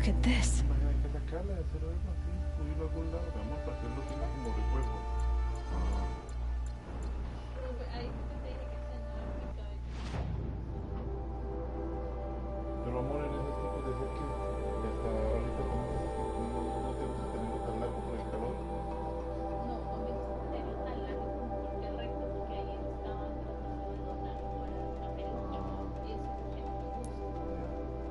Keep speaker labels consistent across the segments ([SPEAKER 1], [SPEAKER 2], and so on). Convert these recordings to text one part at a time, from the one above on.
[SPEAKER 1] Look at this.
[SPEAKER 2] Pero amor, en esos tipos de ser que hasta ahorita no te gusta tenerlo tan largo por el calor.
[SPEAKER 3] No, no me gusta tenerlo tan largo porque es recto, porque ahí estaba tratando de dotar para hacer el chorro, y eso es lo que no me gusta.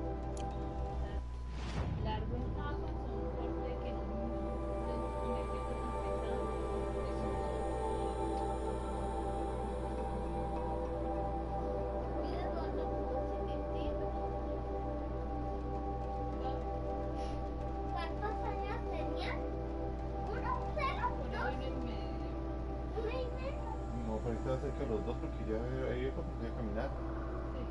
[SPEAKER 3] Largo en capas son un corte que no me siento tan pesado, por eso no. Cuidado, no, se te entiende.
[SPEAKER 4] ¿Cuántos años tenías? ¿Uno, cero, dos?
[SPEAKER 3] Uno y medio.
[SPEAKER 4] ¿Uno y medio?
[SPEAKER 2] No, pero estaba cerca de los dos porque ya ahí cuando podía caminar.
[SPEAKER 3] Sí.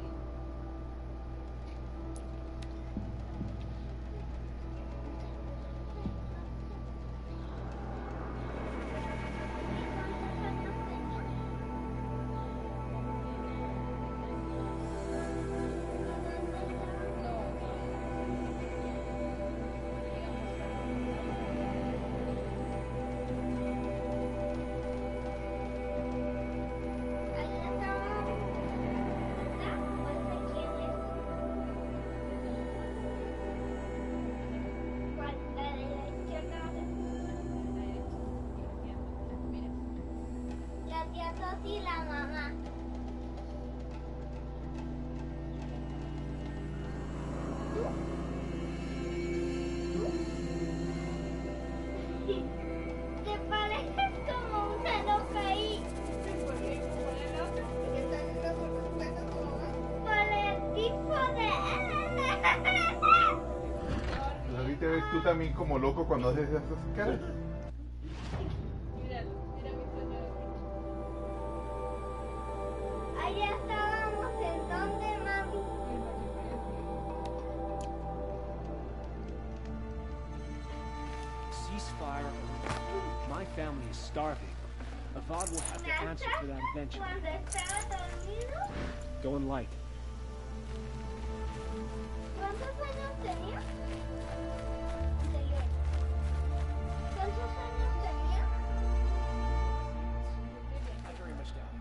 [SPEAKER 4] Ahí estaba. ¿Verdad? ¿O es de quién es? ¿Cuál? ¿La de la izquierda o la
[SPEAKER 3] Mira.
[SPEAKER 4] La tía Toti y la mamá. ¿Te pareces como una loca ahí? Por el tipo de...
[SPEAKER 2] Ahorita ves tú también como loco cuando haces esas caras.
[SPEAKER 3] Míralo, mira mi señor.
[SPEAKER 4] Allá estábamos en donde, mami.
[SPEAKER 5] Ceasefire. My family is starving. Avad will have to answer for that eventually.
[SPEAKER 4] Cuando estaba dormido,
[SPEAKER 5] Going light.
[SPEAKER 4] ¿cuántos años tenía? Anterior. ¿Cuántos años tenía?
[SPEAKER 5] Not very much doubt.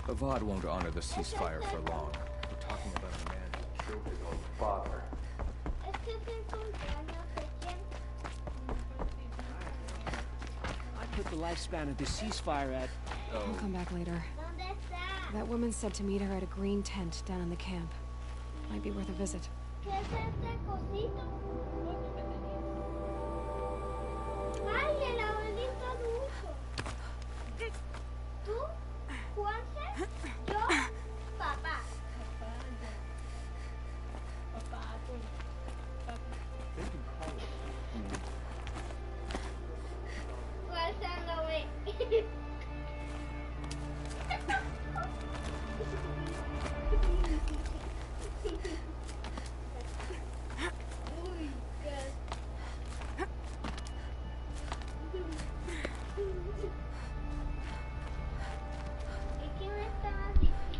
[SPEAKER 6] Avad won't honor the ceasefire for long. We're talking about a man who killed his own father.
[SPEAKER 4] Este es el cumpleaños de quién.
[SPEAKER 5] I put the lifespan of the ceasefire at...
[SPEAKER 1] I'll come back later.
[SPEAKER 4] ¿Dónde está?
[SPEAKER 1] That woman said to meet her at a green tent down in the camp. Might be worth a visit.
[SPEAKER 4] ¿Qué es este cosito? ¡Ay, el abuelito Lucho! ¿Tú? ¿Juanse? ¿Yo? Papá. Juanse no ve. Uy, qué... ¿Y qué me estabas diciendo?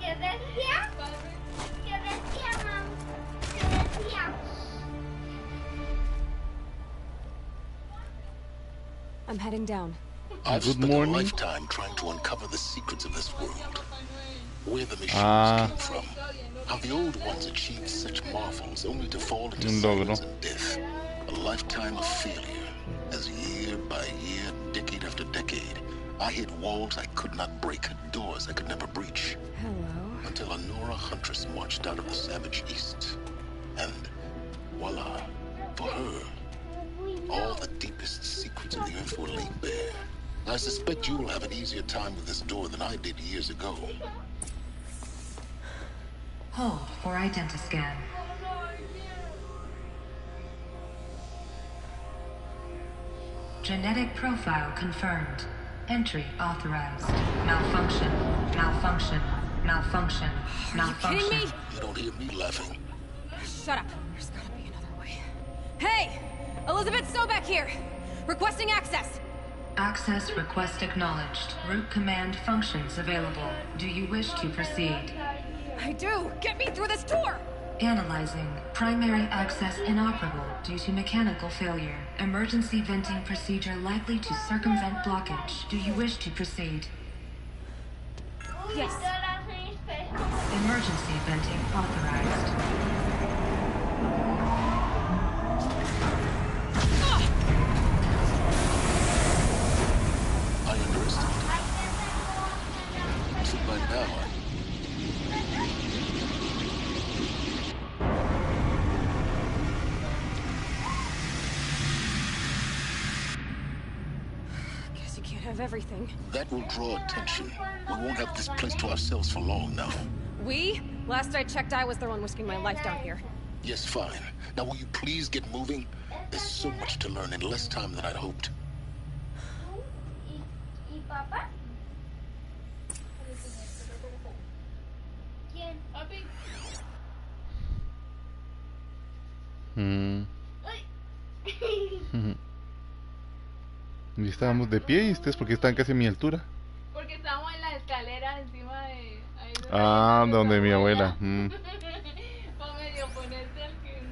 [SPEAKER 4] ¿Qué decía? ¿Qué decía, mamá? ¿Qué decía?
[SPEAKER 1] I'm heading down.
[SPEAKER 7] I've
[SPEAKER 2] Good
[SPEAKER 7] spent
[SPEAKER 2] morning.
[SPEAKER 7] a lifetime trying to uncover the secrets of this world. Where the machines came from. How the old ones achieved such marvels only to fall into
[SPEAKER 2] Un logro.
[SPEAKER 7] silence and death. A lifetime of failure. As year by year, decade after decade, I hit walls I could not break, doors I could never breach.
[SPEAKER 1] Hello.
[SPEAKER 7] Until a Nora huntress marched out of the savage east. And voila, for her, all the deepest secrets of the earth were laid bare. I suspect you'll have an easier time with this door than I did years ago.
[SPEAKER 8] Hold for identiscan. Genetic profile confirmed. Entry authorized. Malfunction. Malfunction. Malfunction. Malfunction.
[SPEAKER 1] Are you kidding me?
[SPEAKER 7] You don't hear me laughing.
[SPEAKER 1] Shut up. There's gotta be another way. Hey! Elizabeth Sobek here! Requesting access!
[SPEAKER 8] Access request acknowledged. Root command functions available. Do you wish to proceed?
[SPEAKER 1] I do! Get me through this door!
[SPEAKER 8] Analyzing. Primary access inoperable due to mechanical failure. Emergency venting procedure likely to circumvent blockage. Do you wish to proceed?
[SPEAKER 1] Yes.
[SPEAKER 8] Emergency venting authorized.
[SPEAKER 7] I underestimated. So by now,
[SPEAKER 1] Guess you can't have everything.
[SPEAKER 7] that will draw attention. We won't have this place to ourselves for long now.
[SPEAKER 1] We? Last I checked, I was the one risking my life down here.
[SPEAKER 7] Yes, fine. Now will you please get moving? There's so much to learn in less time than I'd hoped.
[SPEAKER 4] ¿Y papá? ¿Quién?
[SPEAKER 3] Papi,
[SPEAKER 4] Uy.
[SPEAKER 2] Y estábamos de pie y ustedes porque están casi a mi altura.
[SPEAKER 3] porque estábamos en las escaleras encima de... ahí donde
[SPEAKER 2] Ah,
[SPEAKER 3] está
[SPEAKER 2] donde mi abuela.
[SPEAKER 3] O medio ponerse al que...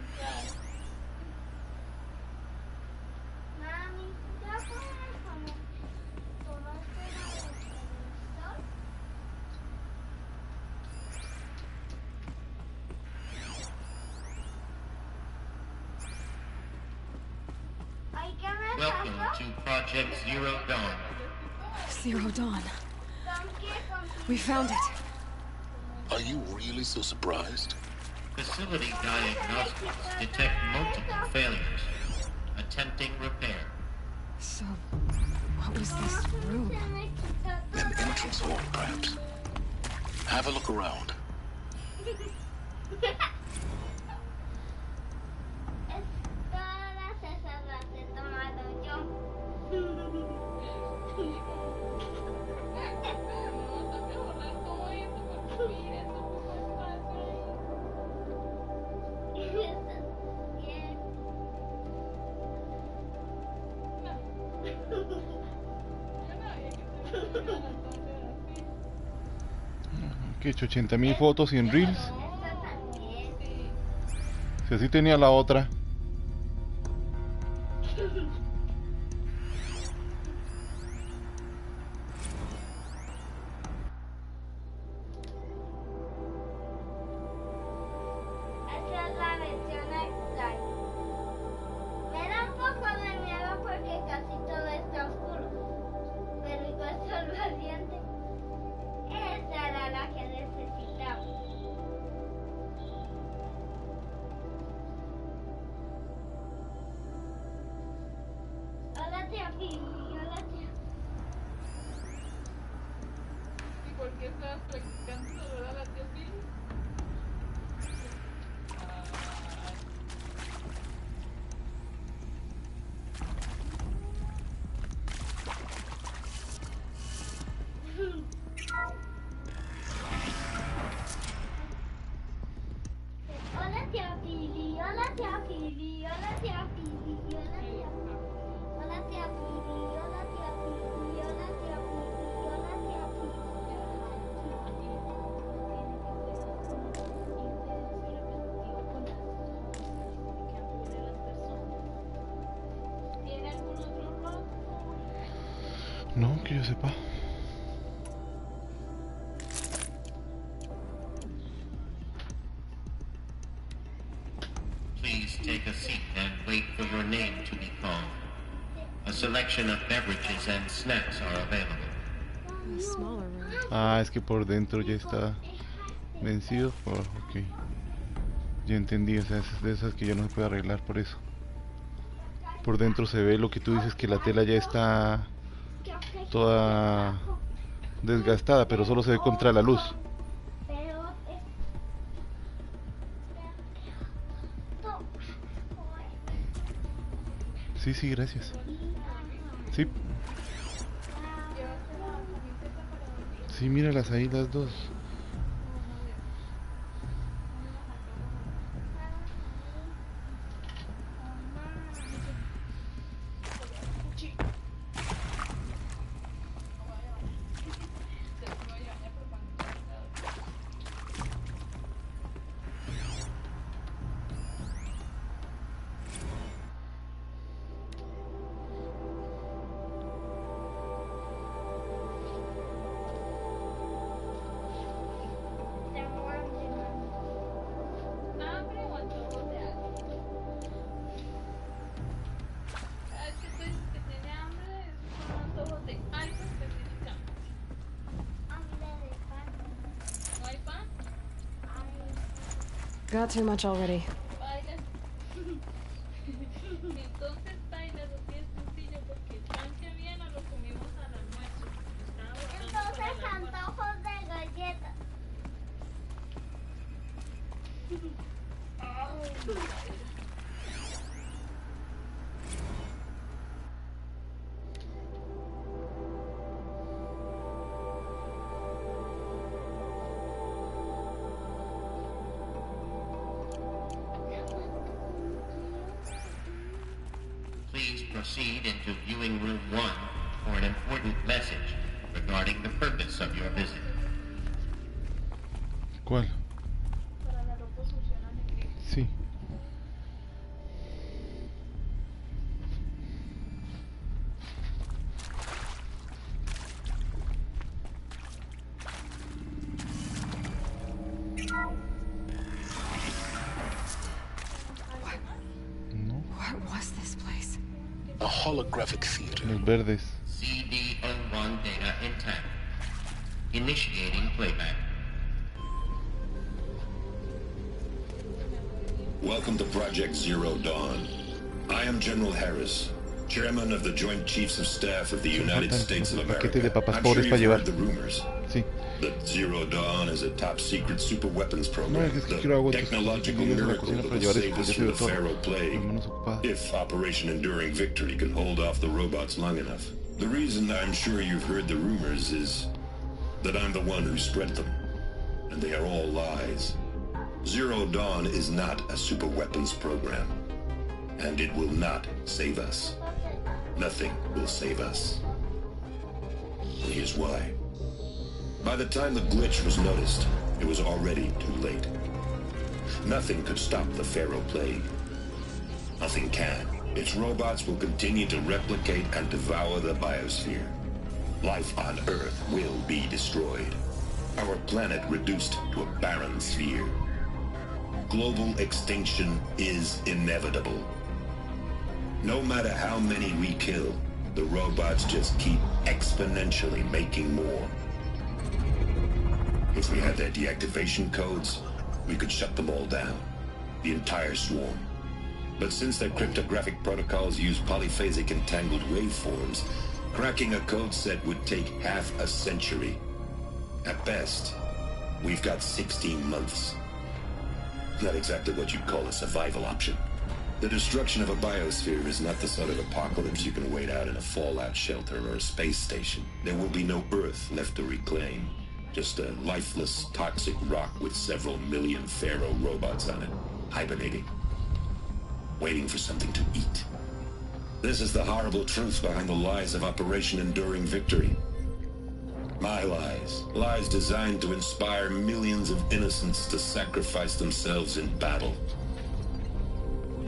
[SPEAKER 4] Mami, ¿ya puedes como tomarte la televisor? Ay, ¿qué me
[SPEAKER 9] Welcome
[SPEAKER 4] pasó?
[SPEAKER 9] to Project Zero Dawn.
[SPEAKER 1] Zero Dawn.
[SPEAKER 4] ¿Con qué? ¿Con
[SPEAKER 1] We found it.
[SPEAKER 7] Are you really so surprised?
[SPEAKER 9] Facility diagnostics detect multiple failures. Attempting repair.
[SPEAKER 1] So, what was this room?
[SPEAKER 7] An entrance hall, perhaps. Have a look around.
[SPEAKER 4] Todas esas las he tomado yo.
[SPEAKER 2] Que he hecho 80.000 fotos y en Reels. Si así tenía la otra.
[SPEAKER 4] Esa es la versión extra. Me da un poco de miedo porque casi todo está oscuro. Pero igual soy valiente. Esa era la que necesitaba. Hola tía Pili, hola tía.
[SPEAKER 3] ¿Y por qué estabas practicando saludar a la tía Pili?
[SPEAKER 4] Hola tía Pili, hola tía Pili, hola tía Pili, hola tía. Hola tía Pili, hola tía Pili, hola tía Pili, hola tía
[SPEAKER 3] ¿Tiene algún otro rol?
[SPEAKER 2] No, que yo sepa.
[SPEAKER 9] Please take a seat and wait for your name to be called. A selection of beverages and snacks are available.
[SPEAKER 1] A smaller room.
[SPEAKER 2] Ah, es que por dentro ya está vencido. Oh, ok. Ya entendí, o sea, es de esas que ya no se puede arreglar por eso. Por dentro se ve lo que tú dices, que la tela ya está toda desgastada, pero solo se ve contra la luz.
[SPEAKER 4] Pero
[SPEAKER 2] Sí, sí, gracias. Sí. Sí, míralas ahí las dos.
[SPEAKER 3] ¿Hambre o antojos de algo? Es que tú dices que tiene hambre, son antojos de algo específicamente. ¿No hay pan?
[SPEAKER 1] Got too much already.
[SPEAKER 3] Bailas. Entonces bailas así es sencillo porque el pan que había no lo comimos al almuerzo. Estaba botando para
[SPEAKER 4] entonces
[SPEAKER 3] el almuerzo.
[SPEAKER 4] antojos de galletas.
[SPEAKER 9] Please proceed into viewing room 1 for an important message regarding the purpose of your visit.
[SPEAKER 2] ¿Cuál?
[SPEAKER 3] Para la reposición alegría.
[SPEAKER 2] Sí. No,
[SPEAKER 1] What was this place?
[SPEAKER 7] A holographic theater.
[SPEAKER 2] los verdes.
[SPEAKER 9] CD01 data intact. Initiating playback.
[SPEAKER 10] Welcome to Project Zero Dawn. I am General Harris, Chairman of the Joint Chiefs of Staff of the United States of
[SPEAKER 2] Paquete de
[SPEAKER 10] America.
[SPEAKER 2] papas
[SPEAKER 10] I'm sure
[SPEAKER 2] pobres
[SPEAKER 10] you've
[SPEAKER 2] para llevar.
[SPEAKER 10] heard the rumors
[SPEAKER 2] Sí.
[SPEAKER 10] that Zero Dawn is a top-secret super weapons
[SPEAKER 2] No,
[SPEAKER 10] program,
[SPEAKER 2] es que
[SPEAKER 10] the
[SPEAKER 2] quiero agua.
[SPEAKER 10] technological
[SPEAKER 2] Entonces, a la
[SPEAKER 10] miracle
[SPEAKER 2] cocina
[SPEAKER 10] that
[SPEAKER 2] para
[SPEAKER 10] will
[SPEAKER 2] llevar
[SPEAKER 10] save
[SPEAKER 2] esto.
[SPEAKER 10] us
[SPEAKER 2] Ya se
[SPEAKER 10] from
[SPEAKER 2] ve
[SPEAKER 10] the
[SPEAKER 2] todo.
[SPEAKER 10] Pharaoh Plague.
[SPEAKER 2] Manos ocupadas.
[SPEAKER 10] If Operation Enduring Victory can hold off the robots long enough. The reason I'm sure you've heard the rumors is that I'm the one who spread them. And they are all lies. Zero Dawn is not a super weapons program. And it will not save us. Nothing will save us. And here's why. By the time the glitch was noticed, it was already too late. Nothing could stop the Pharaoh Plague. Nothing can. Its robots will continue to replicate and devour the biosphere. Life on Earth will be destroyed. Our planet reduced to a barren sphere. Global extinction is inevitable. No matter how many we kill, the robots just keep exponentially making more. If we had their deactivation codes, we could shut them all down. The entire swarm. But since their cryptographic protocols use polyphasic entangled waveforms, cracking a code set would take half a century. At best, we've got 16 months. Not exactly what you'd call a survival option. The destruction of a biosphere is not the sort of apocalypse you can wait out in a fallout shelter or a space station. There will be no Earth left to reclaim. Just a lifeless, toxic rock with several million Pharaoh robots on it, hibernating, waiting for something to eat. This is the horrible truth behind the lies of Operation Enduring Victory. My lies. Lies designed to inspire millions of innocents to sacrifice themselves in battle.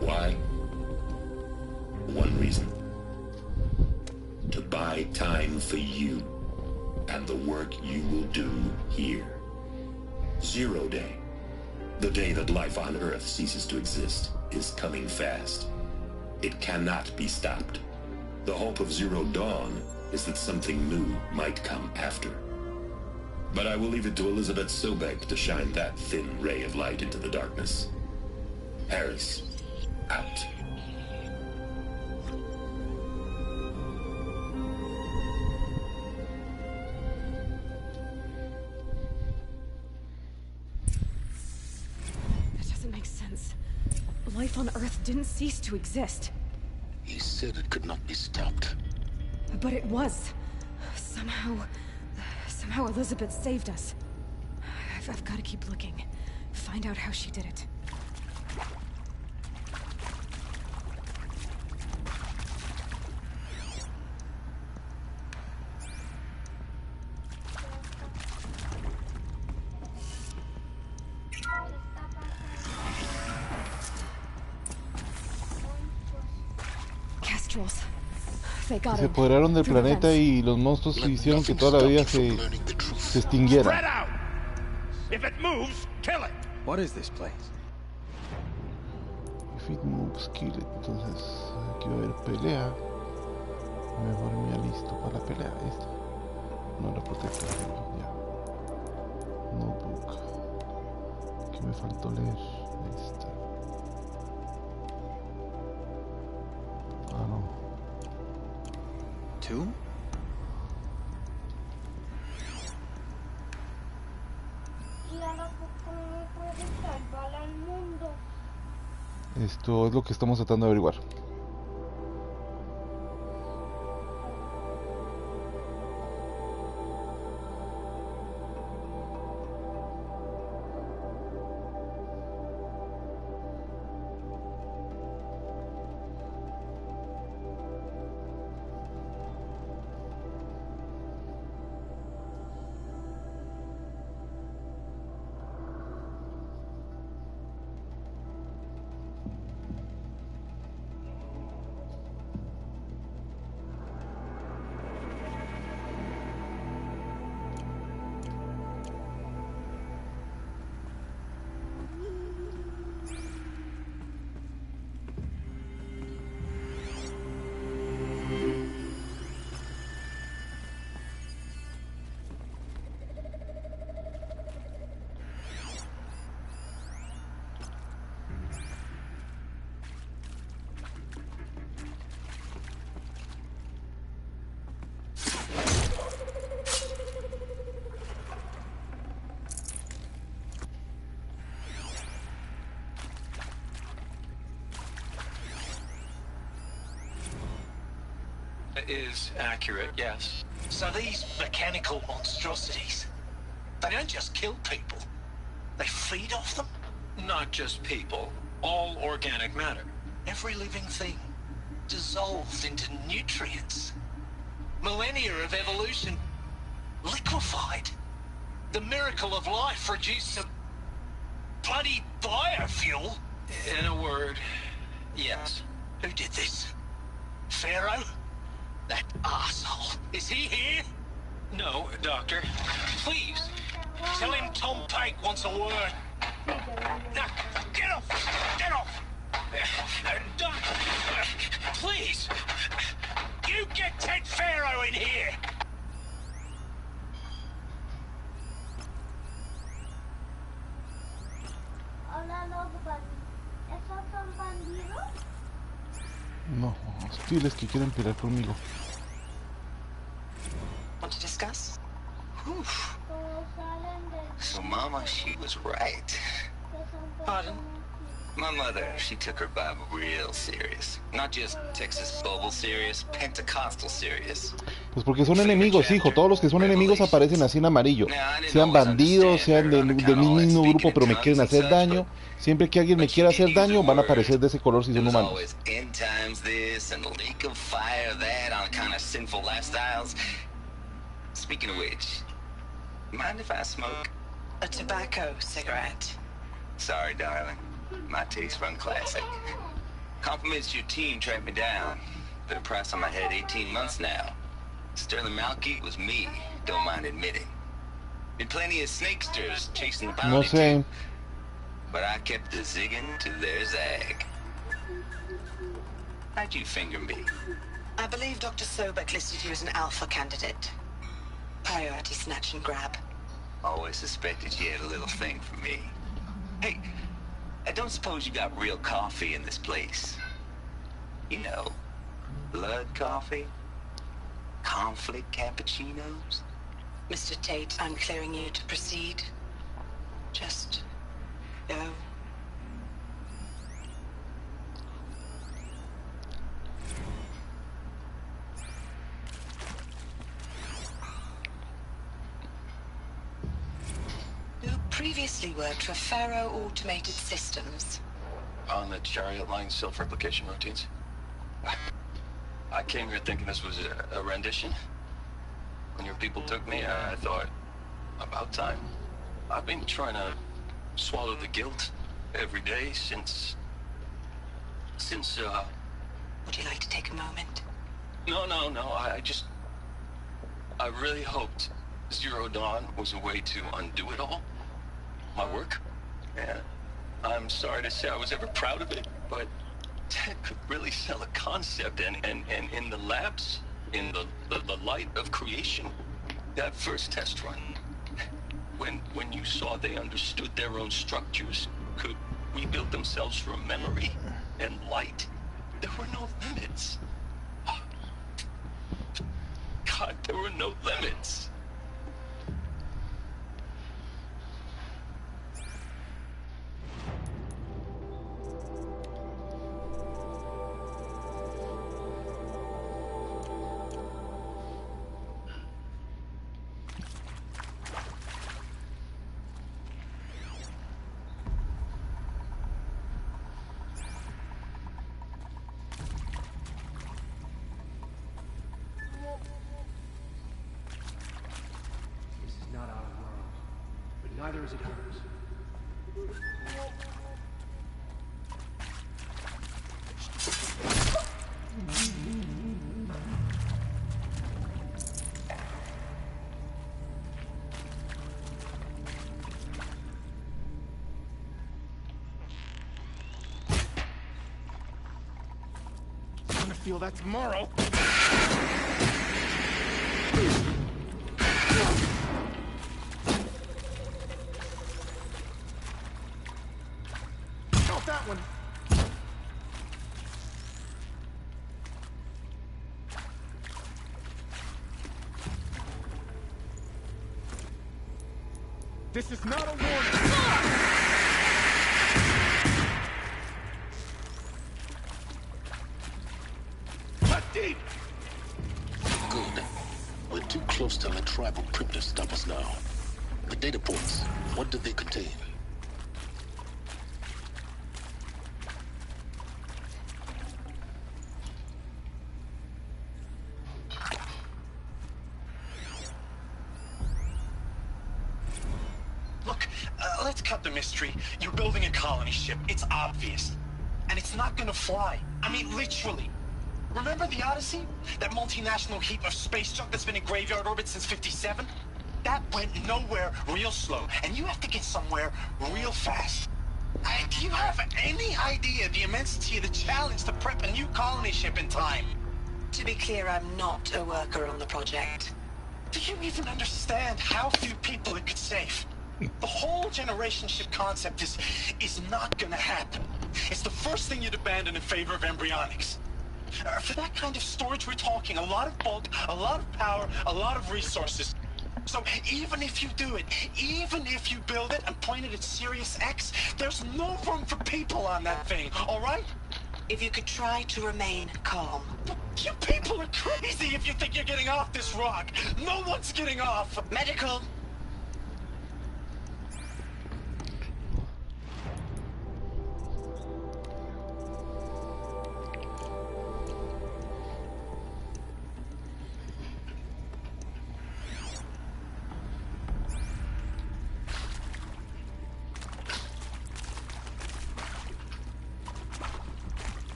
[SPEAKER 10] Why? One reason. To buy time for you and the work you will do here. Zero Day. The day that life on Earth ceases to exist is coming fast. It cannot be stopped. The hope of Zero Dawn is that something new might come after. But I will leave it to Elizabeth Sobek to shine that thin ray of light into the darkness. Harris, out.
[SPEAKER 1] sense. Life on Earth didn't cease to exist.
[SPEAKER 7] He said it could not be stopped.
[SPEAKER 1] But it was. Somehow Elizabeth saved us. I've got to keep looking. Find out how she did it. Kestrels. They got
[SPEAKER 2] Se
[SPEAKER 1] in.
[SPEAKER 2] apoderaron del
[SPEAKER 1] Through the
[SPEAKER 2] planeta
[SPEAKER 1] vents.
[SPEAKER 2] y los monstruos
[SPEAKER 7] Let
[SPEAKER 2] hicieron que
[SPEAKER 7] nothing
[SPEAKER 2] toda la
[SPEAKER 7] stop
[SPEAKER 2] vida
[SPEAKER 7] you from
[SPEAKER 2] se
[SPEAKER 7] learning the truth.
[SPEAKER 2] se extinguiera.
[SPEAKER 11] Spread out! If it moves, kill it!
[SPEAKER 6] What is this place?
[SPEAKER 2] If it moves, kill it. Entonces aquí va a haber pelea. Mejor me alisto para la pelea. Esta. No la protector. Ya. Notebook. Que me faltó leer. Esta. Ah, no.
[SPEAKER 6] Two?
[SPEAKER 4] Claro, ¿cómo puede salvar al mundo?
[SPEAKER 2] Esto es lo que estamos tratando de averiguar.
[SPEAKER 12] Is accurate, yes. So these mechanical monstrosities, they don't just kill people, they feed off them? Not just people, all organic matter. Every living thing, dissolved into nutrients. Millennia of evolution, liquefied. The miracle of life reduced to bloody biofuel. In a word, yes. Who did this? Pharaoh? That arsehole. Is he here? No, Doctor. Please, tell him Tom Pike wants a word. Now, get off! Get off! Doctor, please! You get Ted Pharaoh in here!
[SPEAKER 4] Hola, Wolfgard. ¿Esos son bandidos?
[SPEAKER 2] No, hostiles que quieren pelear conmigo.
[SPEAKER 13] Want to discuss? Oof.
[SPEAKER 4] Como salen de...
[SPEAKER 13] So Mama, she was right.
[SPEAKER 4] que son
[SPEAKER 13] Pardon?
[SPEAKER 4] personas
[SPEAKER 13] My mother, she took her Bible real serious. Not just Texas Bible serious, Pentecostal serious.
[SPEAKER 2] Pues porque son enemigos, hijo. Todos los que son enemigos aparecen así en amarillo. Sean bandidos, sean del mismo grupo, pero me quieren hacer daño. Siempre que alguien me quiera hacer daño, van a aparecer de ese color si son humanos.
[SPEAKER 13] End times this and lake of fire that on kind of sinful lifestyles. Speaking of which, mind if I smoke?
[SPEAKER 14] A tobacco cigarette.
[SPEAKER 13] Sorry, darling. My taste run classic. Compliments to your team tracked me down. Been a price on my head 18 months now. Sterling Malky was me, don't mind admitting. Been plenty of snakesters chasing the bounty.
[SPEAKER 2] No sé.
[SPEAKER 13] But I kept the zigging to their zag. How'd you finger me?
[SPEAKER 14] I believe Dr. Sobek listed you as an alpha candidate. Priority snatch and grab.
[SPEAKER 13] Always suspected you had a little thing for me. Hey, I don't suppose you got real coffee in this place. You know, blood coffee? Conflict cappuccinos?
[SPEAKER 14] Mr. Tate, I'm clearing you to proceed. Just go. previously worked for Faro Automated Systems.
[SPEAKER 13] On the Chariot Line self-replication routines? I came here thinking this was a rendition. When your people took me, I thought, about time. I've been trying to swallow the guilt every day since...
[SPEAKER 14] Would you like to take a moment?
[SPEAKER 13] No, I really hoped Zero Dawn was a way to undo it all. My work. And I'm sorry to say I was ever proud of it, but Ted could really sell a concept, and in the labs, in the light of creation, that first test run, when you saw they understood their own structures, could rebuild themselves from memory and light, there were no limits. God, there were no limits.
[SPEAKER 5] Neither is it hers.
[SPEAKER 11] I'm gonna feel that tomorrow. That one. This is not a warning. Cut deep.
[SPEAKER 7] Good. We're too close to the tribal crypt to stop us now. The data ports, what do they contain?
[SPEAKER 12] Let's cut the mystery. You're building a colony ship. It's obvious. And it's not gonna fly. I mean, literally. Remember the Odyssey? That multinational heap of space junk that's been in graveyard orbit since '57? That went nowhere real slow. And you have to get somewhere real fast. Do you have any idea the immensity of the challenge to prep a new colony ship in time?
[SPEAKER 14] To be clear, I'm not a worker on the project.
[SPEAKER 12] Do you even understand how few people it could save? The whole generation ship concept is not gonna happen. It's the first thing you'd abandon in favor of embryonics. For that kind of storage, we're talking a lot of bulk, a lot of power, a lot of resources. So even if you do it, even if you build it and point it at Sirius X, there's no room for people on that thing, all right?
[SPEAKER 14] If you could try to remain calm.
[SPEAKER 12] You people are crazy if you think you're getting off this rock. No one's getting off.
[SPEAKER 14] Medical.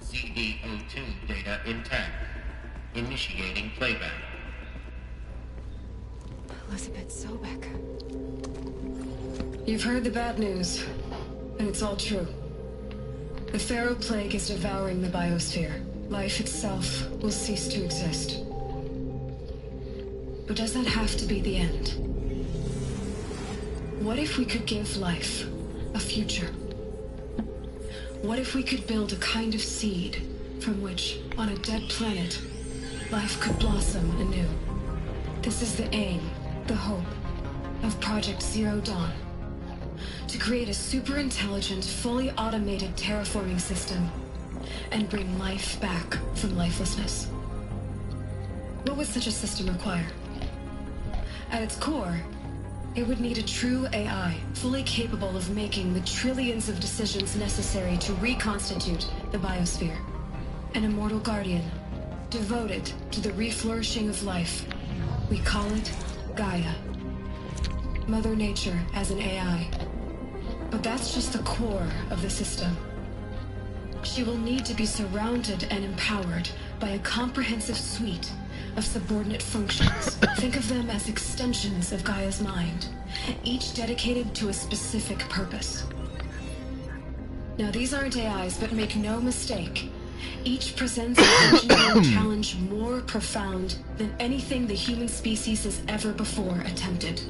[SPEAKER 9] CD02 data intact. Initiating playback.
[SPEAKER 1] Elizabeth Sobek.
[SPEAKER 8] You've heard the bad news, and it's all true. The Pharaoh Plague is devouring the biosphere. Life itself will cease to exist. But does that have to be the end? What if we could give life a future? What if we could build a kind of seed from which, on a dead planet, life could blossom anew? This is the aim, the hope, of Project Zero Dawn. to create a super intelligent, fully automated terraforming system and bring life back from lifelessness. What would such a system require? At its core, it would need a true AI, fully capable of making the trillions of decisions necessary to reconstitute the biosphere. An immortal guardian, devoted to the reflourishing of life. We call it Gaia. Mother Nature as an AI. But that's just the core of the system. She will need to be surrounded and empowered by a comprehensive suite of subordinate functions. Think of them as extensions of Gaia's mind, each dedicated to a specific purpose. Now, these aren't AIs, but make no mistake, each presents an engineering challenge more profound than anything the human species has ever before attempted.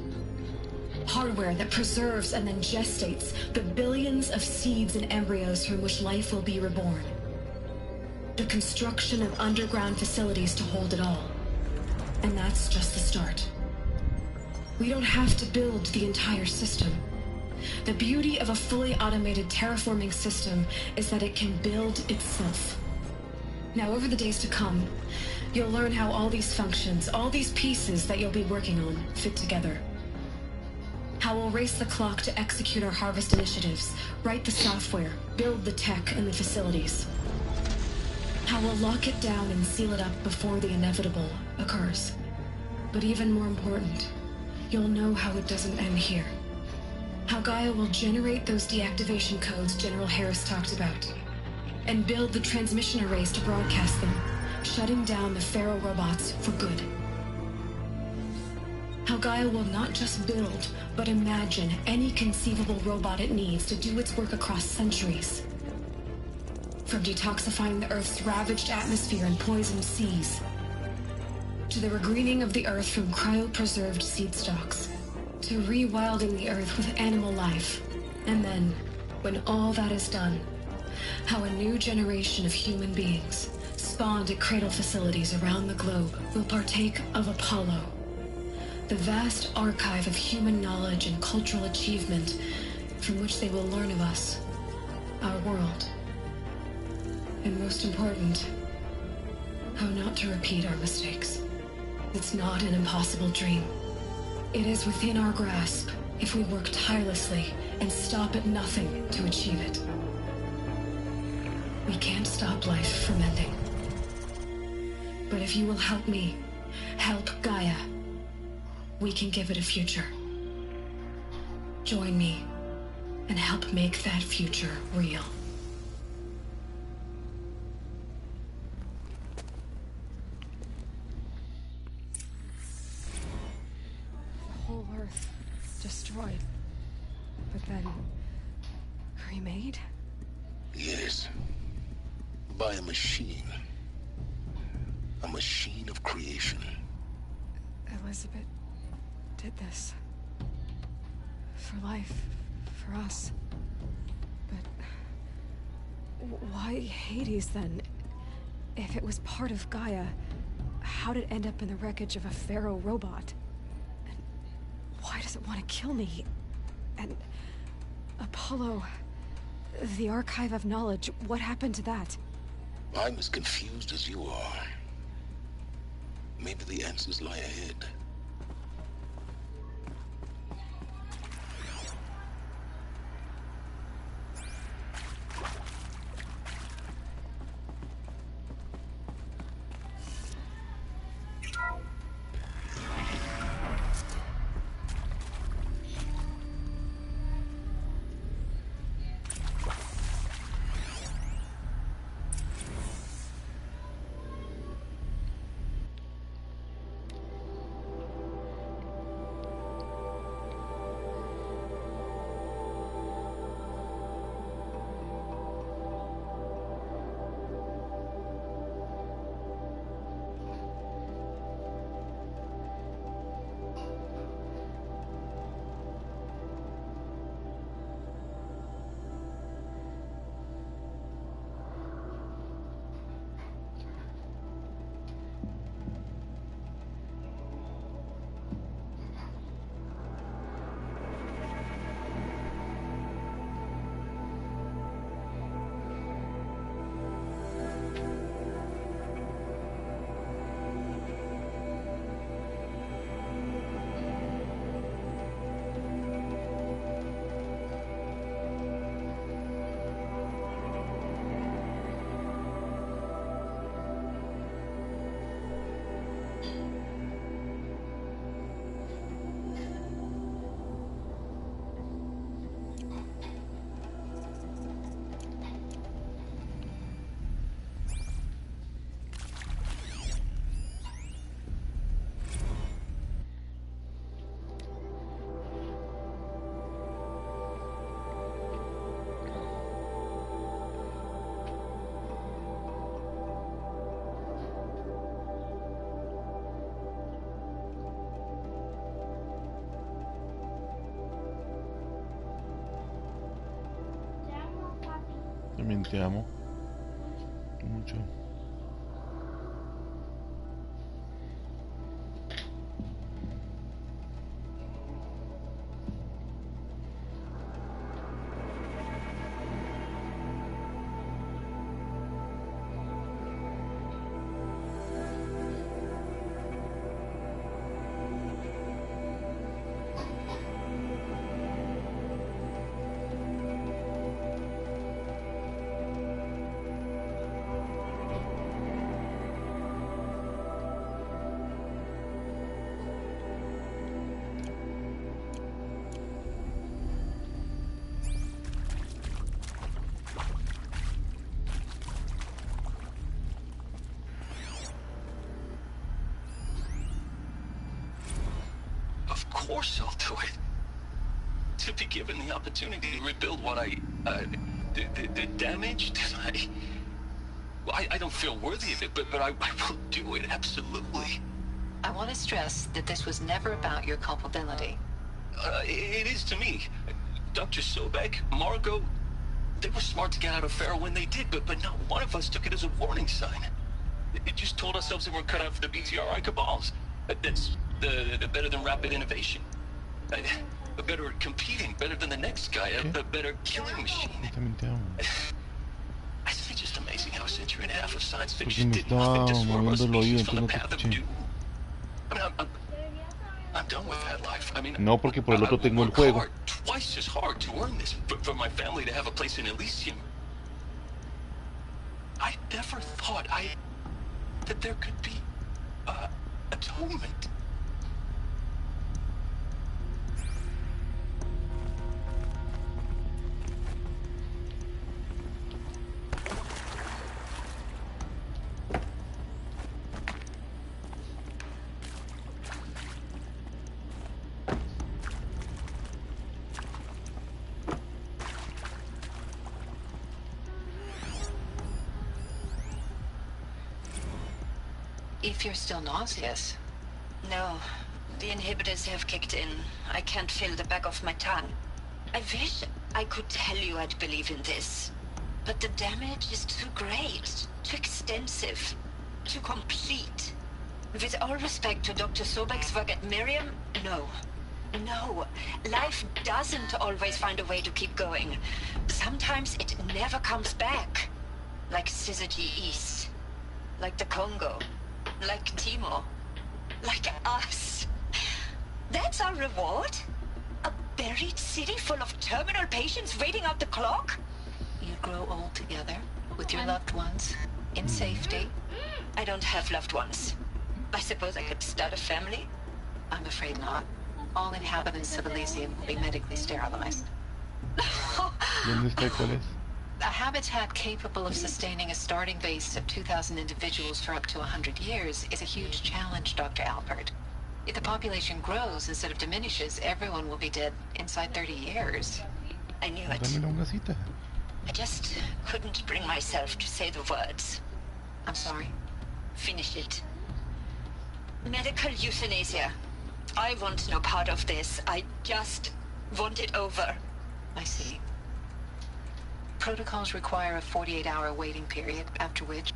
[SPEAKER 8] Hardware that preserves and then gestates the billions of seeds and embryos from which life will be reborn. The construction of underground facilities to hold it all. And that's just the start. We don't have to build the entire system. The beauty of a fully automated terraforming system is that it can build itself. Now, over the days to come, you'll learn how all these functions, all these pieces that you'll be working on, fit together. How we'll race the clock to execute our harvest initiatives, write the software, build the tech and the facilities. How we'll lock it down and seal it up before the inevitable occurs. But even more important, you'll know how it doesn't end here. How Gaia will generate those deactivation codes General Harris talked about, and build the transmission arrays to broadcast them, shutting down the Pharaoh robots for good. How Gaia will not just build, but imagine any conceivable robot it needs to do its work across centuries. From detoxifying the Earth's ravaged atmosphere and poisoned seas, to the regreening of the Earth from cryopreserved seed stalks, to rewilding the Earth with animal life. And then, when all that is done, how a new generation of human beings, spawned at cradle facilities around the globe, will partake of Apollo, the vast archive of human knowledge and cultural achievement from which they will learn of us, our world. And most important, how not to repeat our mistakes. It's not an impossible dream. It is within our grasp if we work tirelessly and stop at nothing to achieve it. We can't stop life from ending. But if you will help me, help Gaia, we can give it a future. Join me and help make that future real.
[SPEAKER 1] The whole Earth destroyed, but then remade?
[SPEAKER 7] Yes. By a machine. A machine of creation.
[SPEAKER 1] Elizabeth did this. For life. For us. But why Hades then? If it was part of Gaia, how did it end up in the wreckage of a Pharaoh robot? And why does it want to kill me? And Apollo, the archive of knowledge, what happened to that?
[SPEAKER 7] I'm as confused as you are. Maybe the answers lie ahead.
[SPEAKER 2] También te amo. Mucho.
[SPEAKER 12] Of course I'll do it. To be given the opportunity to rebuild what the damage that I don't feel worthy of it, but I will do it, absolutely.
[SPEAKER 14] I want to stress that this was never about your culpability.
[SPEAKER 12] It is to me. Dr. Sobek, Margot, they were smart to get out of Pharaoh when they did, but not one of us took it as a warning sign. It just told ourselves that we're cut out for the BTRI cabals. That's the better than rapid innovation. A better at competing, better than the next guy, a better killing machine. Isn't it just amazing how a century and a half of science fiction did nothing to swerve our species from the path of doom? I mean, I'm done with that life. I mean,
[SPEAKER 2] no, porque por el otro tengo el juego.
[SPEAKER 12] Hard, twice as hard to earn this, for my family to have a place in Elysium. I never thought that there could be atonement.
[SPEAKER 14] If you're still nauseous.
[SPEAKER 15] No, the inhibitors have kicked in. I can't feel the back of my tongue. I wish I could tell you I'd believe in this. But the damage is too great, too extensive, too complete. With all respect to Dr. Sobek's work at Miriam, no. No, life doesn't always find a way to keep going. Sometimes it never comes back. Like Syzygy East. Like the Congo. Like Timo. Like us. That's our reward? A buried city full of terminal patients waiting out the clock?
[SPEAKER 14] You grow old together with your loved ones in safety.
[SPEAKER 15] I don't have loved ones. I suppose I could start a family?
[SPEAKER 14] I'm afraid not. All inhabitants of Elysium will be medically sterilized. A habitat capable of sustaining a starting base of 2,000 individuals for up to 100 years is a huge challenge, Dr. Alpert. If the population grows instead of diminishes, everyone will be dead inside 30 years.
[SPEAKER 15] I knew it. I just couldn't bring myself to say the words.
[SPEAKER 14] I'm sorry.
[SPEAKER 15] Finish it. Medical euthanasia. I want no part of this. I just want it over.
[SPEAKER 14] I see. Protocols require a 48-hour waiting period, after which...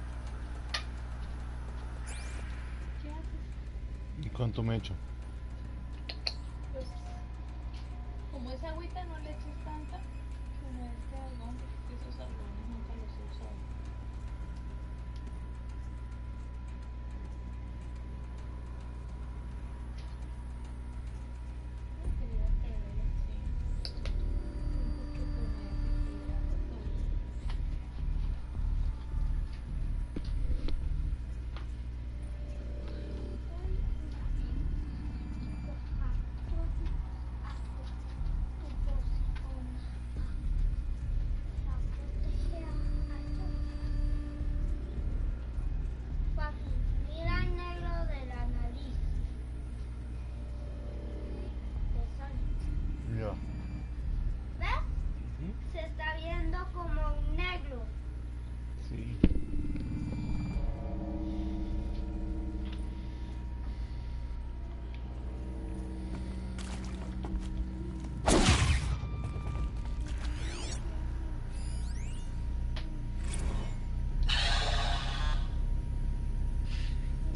[SPEAKER 2] ¿Cuánto me echo?
[SPEAKER 3] Pues, como esa agüita no le eches tanta, como este algodón, porque esos algodones nunca los he usado.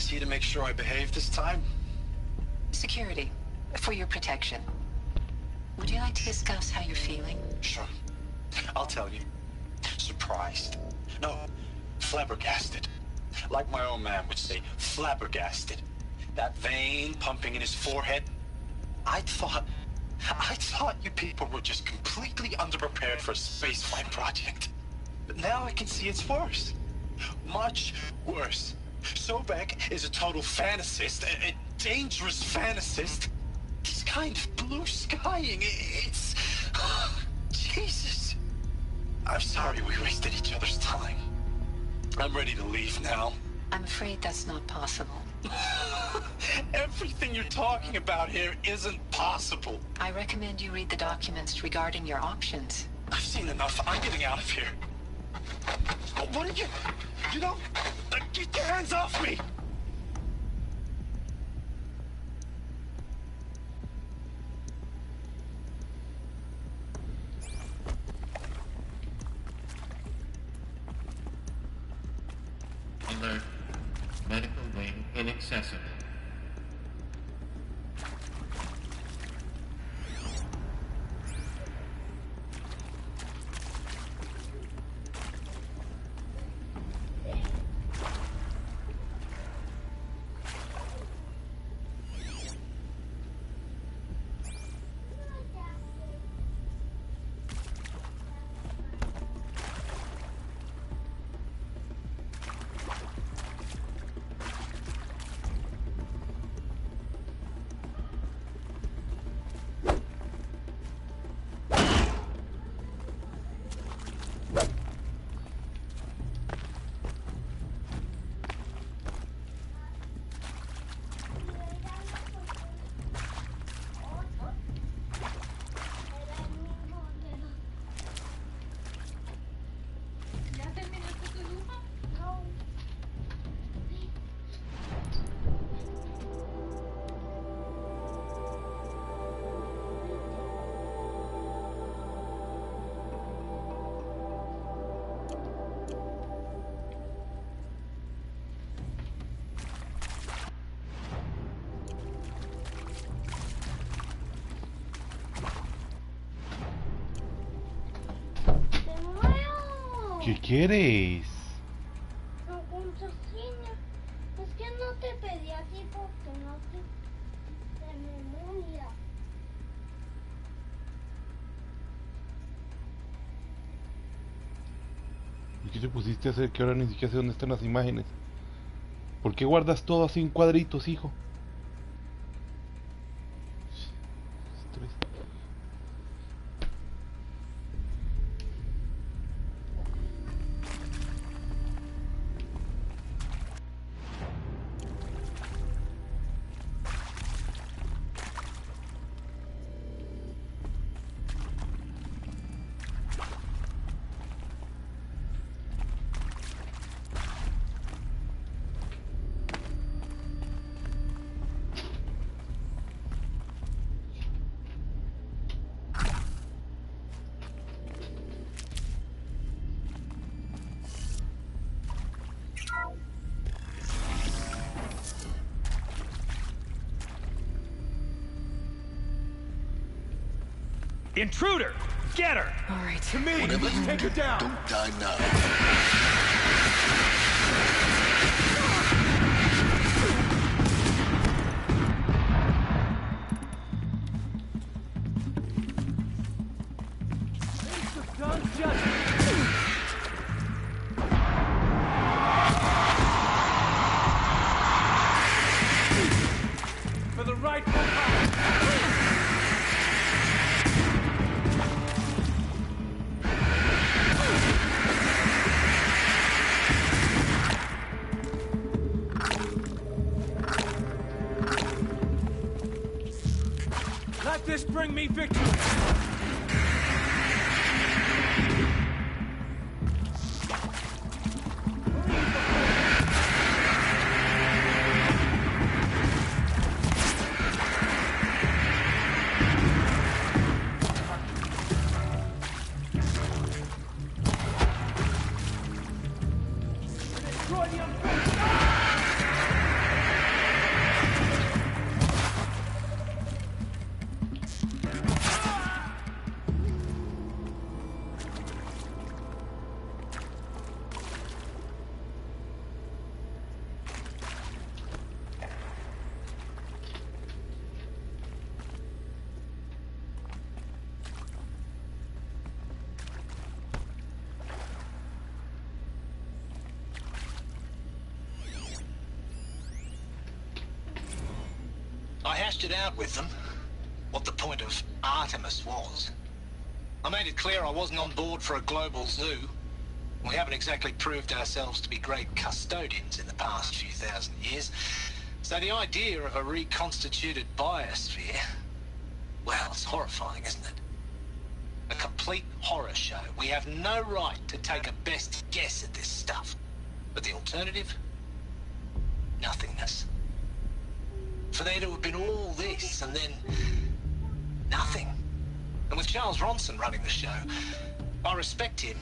[SPEAKER 12] guarantee to make sure I behave this time?
[SPEAKER 14] Security. For your protection. Would you like to discuss how you're feeling?
[SPEAKER 12] Sure. I'll tell you. Surprised. No, flabbergasted. Like my old man would say, flabbergasted. That vein pumping in his forehead. I thought you people were just completely underprepared for a spaceflight project. But now I can see it's worse. Much worse. Sobek is a total fantasist, a dangerous fantasist. He's kind of blue skying. It's... Jesus. I'm sorry we wasted each other's time. I'm ready to leave now.
[SPEAKER 14] I'm afraid that's not possible.
[SPEAKER 12] Everything you're talking about here isn't possible.
[SPEAKER 14] I recommend you read the documents regarding your options.
[SPEAKER 12] I've seen enough. I'm getting out of here. What are you... You know... Get your hands off me!
[SPEAKER 9] Alert. Medical wing inaccessible.
[SPEAKER 2] ¿Qué quieres?
[SPEAKER 4] No, contraseña. Es que no te pedí así porque no te memoria.
[SPEAKER 2] ¿Y qué te pusiste a hacer que ahora ni siquiera sé dónde están las imágenes? ¿Por qué guardas todo así en cuadritos, hijo?
[SPEAKER 11] Intruder! Get her!
[SPEAKER 1] All right.
[SPEAKER 11] To me! Let's take her down!
[SPEAKER 7] Don't die now.
[SPEAKER 11] For the rightful power! Let this bring me victory! Destroy the unfaithful!
[SPEAKER 12] I hashed it out with them, what the point of Artemis was. I made it clear I wasn't on board for a global zoo. We haven't exactly proved ourselves to be great custodians in the past few thousand years. So the idea of a reconstituted biosphere, well, it's horrifying, isn't it? A complete horror show. We have no right to take a best guess at this stuff. But the alternative? Nothingness. For there to have been all this and then nothing. And with Charles Ronson running the show, I respect him.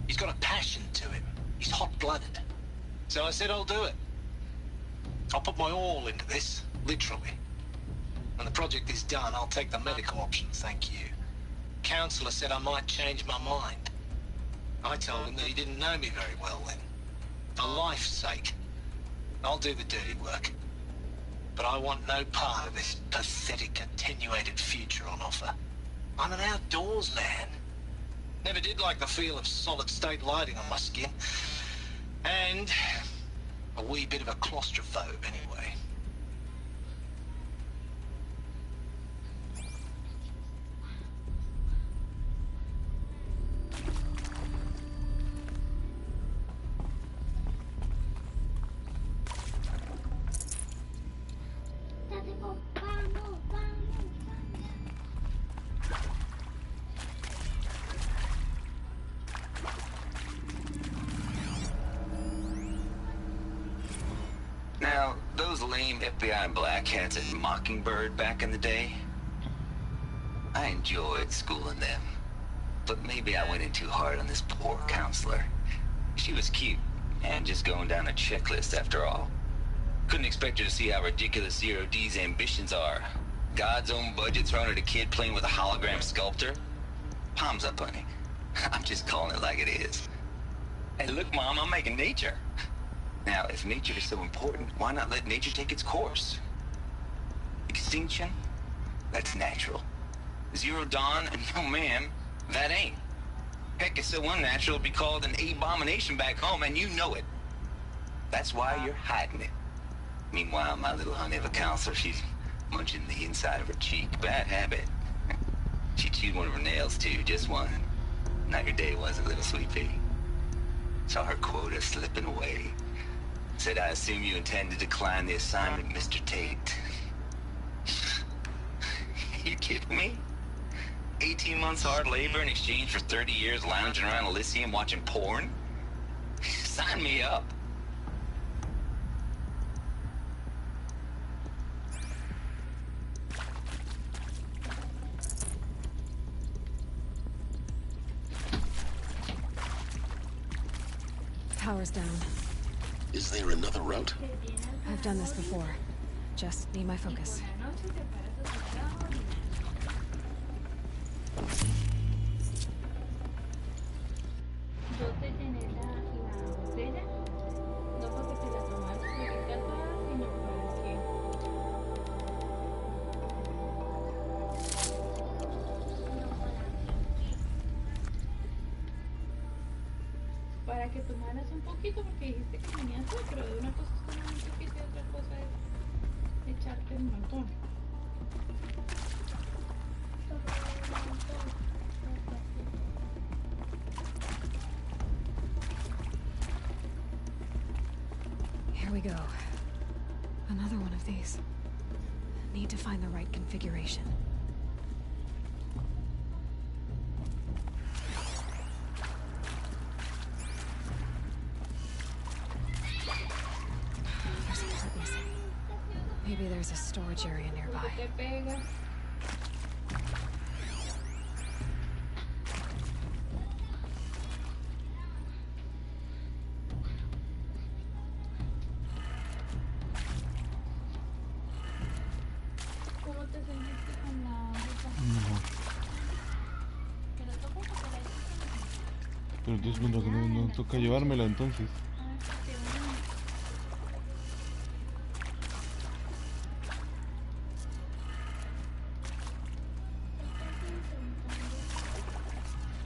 [SPEAKER 12] He's got a passion to him. He's hot-blooded. So I said I'll do it. I'll put my all into this, literally. When the project is done, I'll take the medical option, thank you. Counselor said I might change my mind. I told him that he didn't know me very well then. For life's sake, I'll do the dirty work. But I want no part of this pathetic, attenuated future on offer. I'm an outdoors man. Never did like the feel of solid-state lighting on my skin. And a wee bit of a claustrophobe, anyway.
[SPEAKER 13] Now, those lame FBI black hats at Mockingbird back in the day, I enjoyed schooling them. But maybe I went in too hard on this poor counselor. She was cute, and just going down a checklist after all. Couldn't expect her to see how ridiculous Zero D's ambitions are. God's own budget thrown at a kid playing with a hologram sculptor. Palms up, honey. I'm just calling it like it is. Hey, look, Mom, I'm making nature. Now, if nature is so important, why not let nature take its course? Extinction? That's natural. Zero Dawn? No, ma'am, that ain't. Heck, it's so unnatural it'd be called an abomination back home, and you know it. That's why you're hiding it. Meanwhile, my little honey of a counselor, she's munching the inside of her cheek. Bad habit. She chewed one of her nails, too, just one. Now your day was a little sweet pea. Saw her quota slipping away. Said, I assume you intend to decline the assignment, Mr. Tate. You kidding me? 18 months hard labor in exchange for 30 years lounging around Elysium watching porn? Sign me up.
[SPEAKER 1] Power's down.
[SPEAKER 7] Is there another route?
[SPEAKER 1] I've done this before. Just need my focus.
[SPEAKER 3] Yo te llené la botella, no porque te la tomaras ahorita toda, sino para que tomaras un poquito, porque dijiste que tenías todo, pero de una cosa es tomar un poquito y otra cosa es echarte un montón.
[SPEAKER 1] Here we go. Another one of these. Need to find the right configuration. There's a part missing. Maybe there's a storage area nearby.
[SPEAKER 3] ¿Cómo te sentiste con la ropa?
[SPEAKER 2] No.
[SPEAKER 3] ¿Te la toco o te la echo?
[SPEAKER 2] Pero entonces no toca llevármela entonces.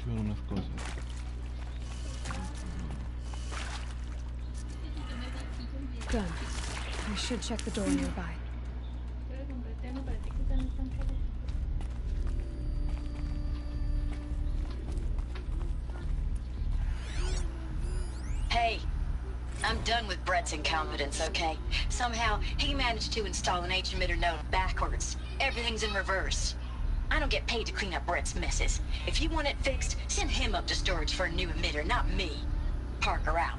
[SPEAKER 2] Llevar unas cosas.
[SPEAKER 1] Done. I should check the door nearby.
[SPEAKER 3] Puedes comprar
[SPEAKER 15] I'm done with Brett's incompetence, okay? Somehow, he managed to install an H-emitter node backwards. Everything's in reverse. I don't get paid to clean up Brett's messes. If you want it fixed, send him up to storage for a new emitter, not me. Parker out.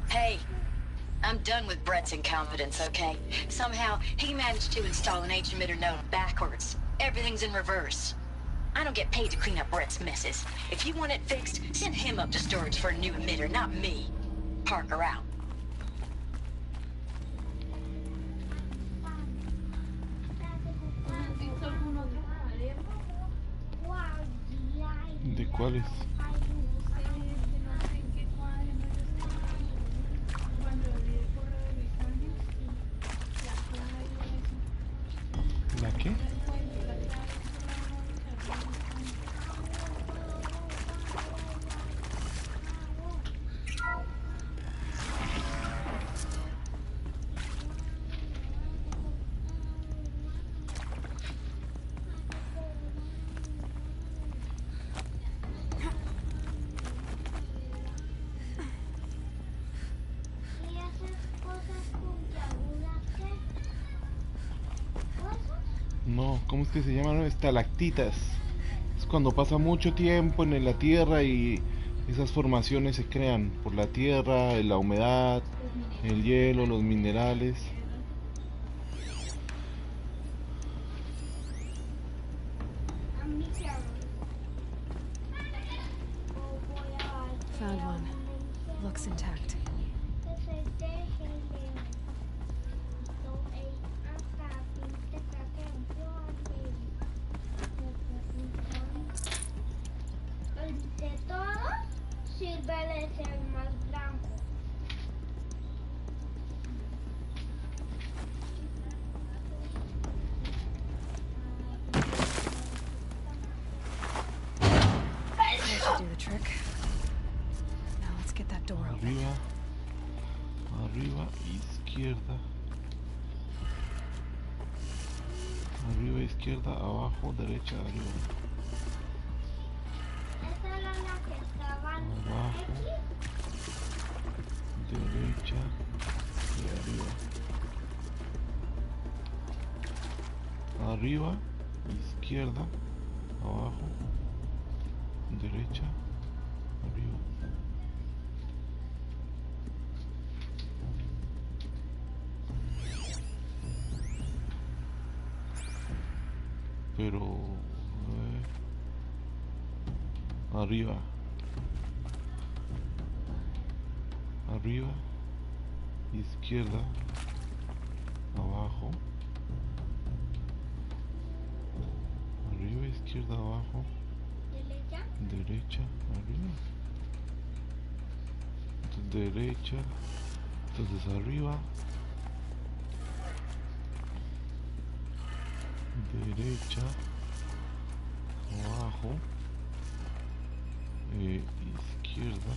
[SPEAKER 15] Hey, I'm done with Brett's incompetence, okay? Somehow, he managed to install an H-emitter node backwards. Everything's in reverse. I don't get paid to clean up Brett's messes. If you want it fixed, send him up to storage for a new emitter, not me. Parker out.
[SPEAKER 2] ¿De cuáles? ¿La qué? No, ¿cómo es que se llaman? Estalactitas. Es cuando pasa mucho tiempo en la tierra y esas formaciones se crean por la tierra, la humedad, el hielo, los minerales.
[SPEAKER 1] Found one. Looks intact.
[SPEAKER 4] De todo sirve de ser más blanco.
[SPEAKER 1] That should do the trick. Now let's get that door open.
[SPEAKER 2] Arriba, arriba, izquierda. Arriba, izquierda, abajo, derecha, arriba.
[SPEAKER 4] Esa era la que estaban
[SPEAKER 2] Abajo, derecha y arriba. Arriba, izquierda, abajo, derecha, arriba. Pero arriba, arriba, izquierda, abajo, arriba, izquierda, abajo, derecha, arriba, entonces derecha, entonces arriba, derecha, abajo, izquierda,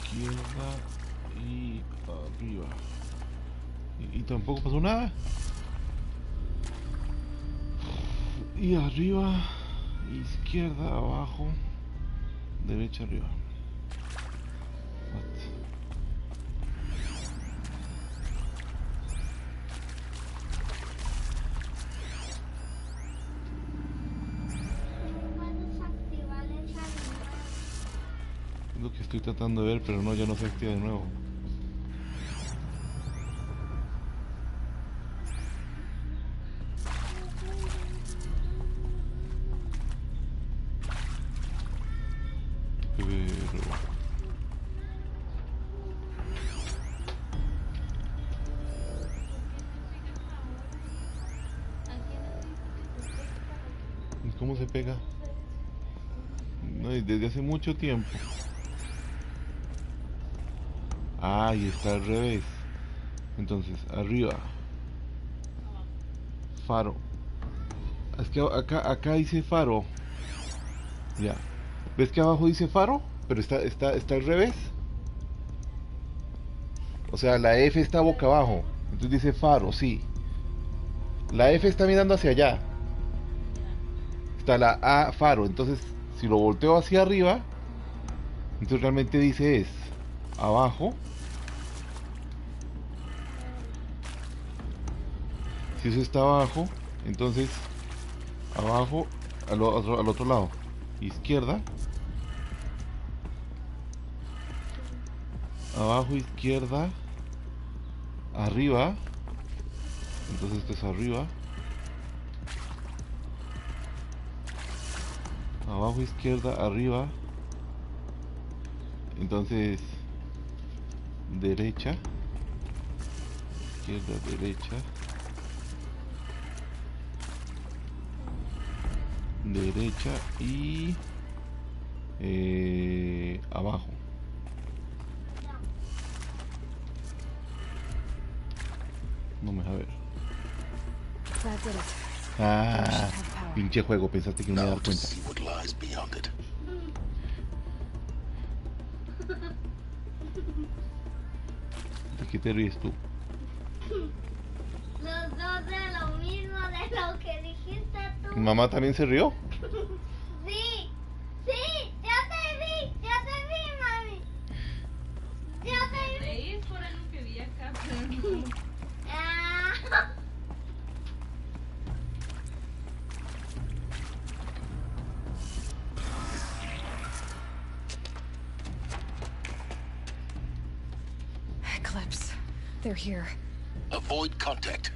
[SPEAKER 2] izquierda y arriba. Y tampoco pasó nada. Y arriba, izquierda, abajo, derecha, arriba. What? Es lo que estoy tratando de ver, pero no, ya no se activa de nuevo. ¿Cómo se pega? No, desde hace mucho tiempo. Ah, y está al revés. Entonces, arriba. Faro. Es que acá dice faro. Ya. ¿Ves que abajo dice faro? Pero está al revés. O sea, la F está boca abajo. Entonces dice faro, sí. La F está mirando hacia allá. está la A faro. Entonces, si lo volteo hacia arriba, entonces realmente dice es abajo. Si eso está abajo, entonces abajo al otro lado, izquierda, abajo, izquierda, arriba, entonces esto es arriba, abajo, izquierda, arriba, entonces derecha, izquierda, derecha, derecha y abajo. No me deja ver. Ah, pinche juego, pensaste que no me iba a dar cuenta. ¿De qué te ríes tú?
[SPEAKER 4] Los dos de lo mismo, de lo que dijiste tú.
[SPEAKER 2] ¿Mamá también se rió?
[SPEAKER 4] Sí, sí, ya te vi, mami. Ya te vi.
[SPEAKER 3] Es por algo que vi acá.
[SPEAKER 1] Eclipse. They're here.
[SPEAKER 7] Avoid contact.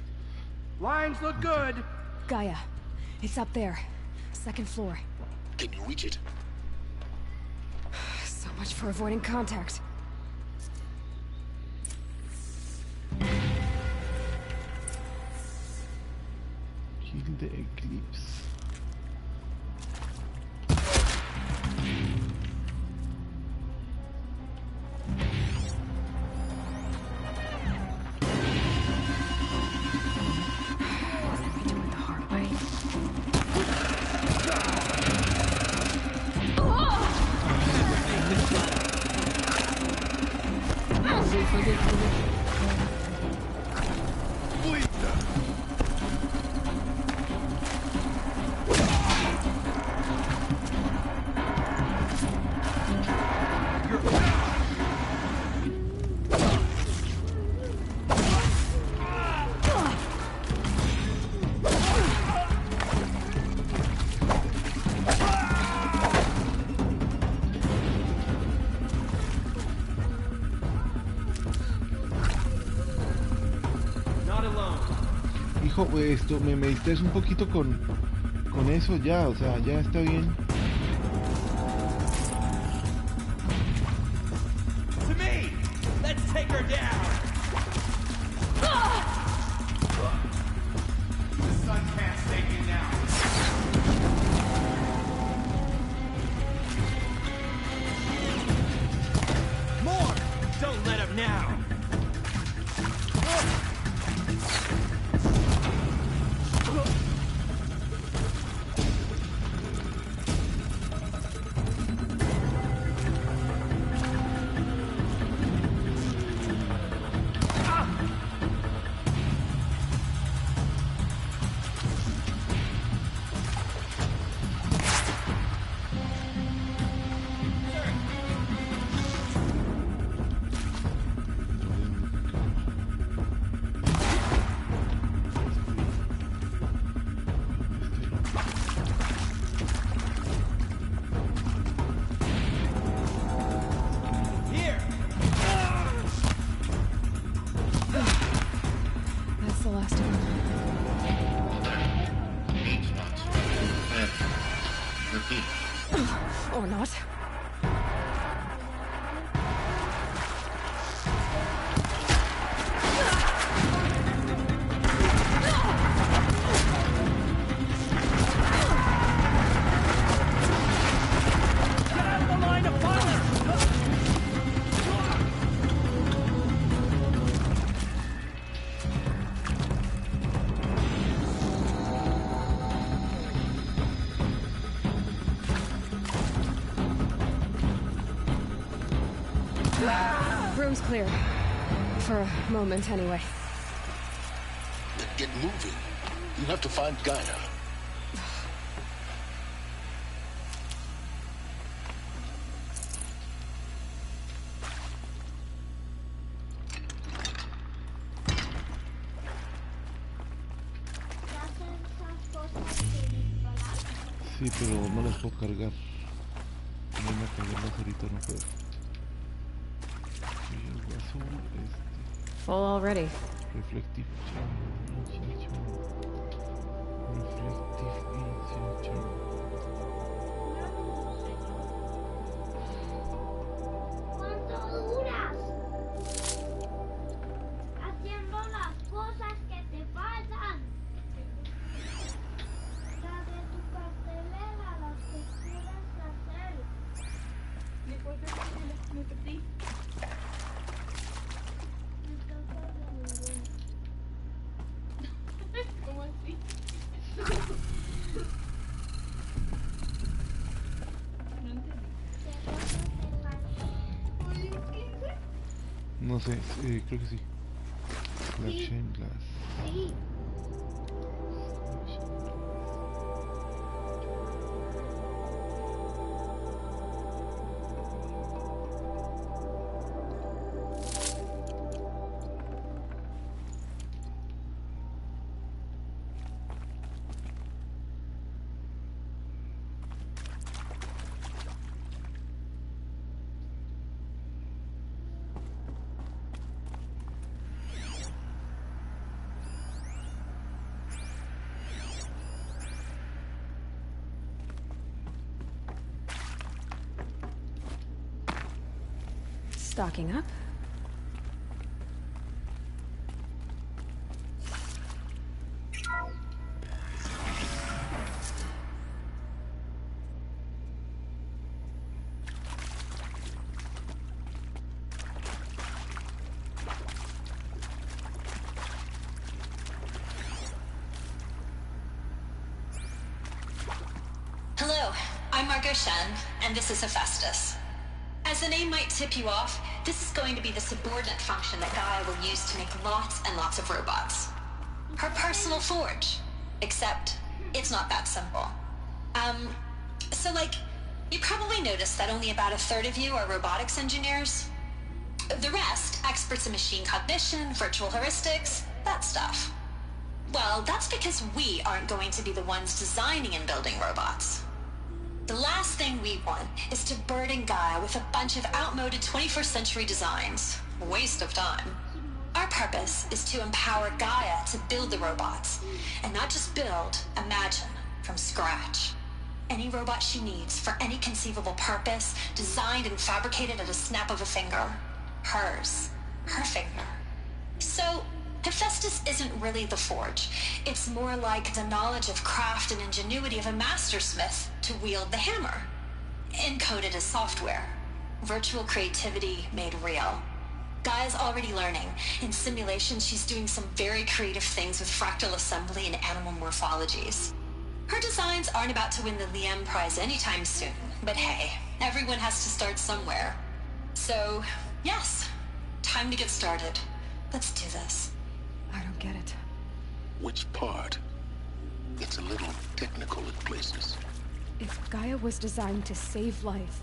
[SPEAKER 11] Lines look good.
[SPEAKER 1] Gaia. It's up there. Second floor.
[SPEAKER 7] Can you reach it?
[SPEAKER 1] So much for avoiding contact.
[SPEAKER 2] Kill the Eclipse. Hijo, esto me distraes un poquito con eso ya, o sea, ya está bien.
[SPEAKER 11] To me! Let's take her down! The sun can't save you now. More! Don't let him now!
[SPEAKER 1] That's the last of them.
[SPEAKER 9] Repeat.
[SPEAKER 1] Or not. Room's clear. For a moment, anyway.
[SPEAKER 7] Then get moving. You have to find Gaia.
[SPEAKER 2] Sí, pero no las puedo cargar. No me cargarlas ahorita, no puedo. Y el azul,
[SPEAKER 1] Full already.
[SPEAKER 2] Reflective Charm. Reflective Ancient Charm.
[SPEAKER 4] ¿Cuánto duras? Haciendo las cosas que te faltan. La de tu cartelera, las que quieres hacer.
[SPEAKER 3] ¿Me puedes decir? Me perdí. ¿Cómo así? No entendí.
[SPEAKER 2] No sé, creo que sí. La Chain Glass.
[SPEAKER 4] Sí.
[SPEAKER 1] Stocking up.
[SPEAKER 16] Hello, I'm Margot Shen, and this is Hephaestus. As the name might tip you off, this is going to be the subordinate function that Gaia will use to make lots and lots of robots. Her personal forge. Except, it's not that simple. So you probably noticed that only about a third of you are robotics engineers. The rest, experts in machine cognition, virtual heuristics, that stuff. Well, that's because we aren't going to be the ones designing and building robots. The last thing we want is to burden Gaia with a bunch of outmoded 21st century designs. Waste of time. Our purpose is to empower Gaia to build the robots, and not just build, imagine, from scratch. Any robot she needs for any conceivable purpose, designed and fabricated at a snap of a finger. Hers. Her finger. So, Hephaestus isn't really the forge. It's more like the knowledge of craft and ingenuity of a mastersmith to wield the hammer. Encoded as software. Virtual creativity made real. Gaia's already learning. In simulation, she's doing some very creative things with fractal assembly and animal morphologies. Her designs aren't about to win the Liam Prize anytime soon, but hey, everyone has to start somewhere. So, yes, time to get started. Let's do this.
[SPEAKER 1] I don't get it.
[SPEAKER 7] Which part? It's a little technical at places.
[SPEAKER 1] If Gaia was designed to save life,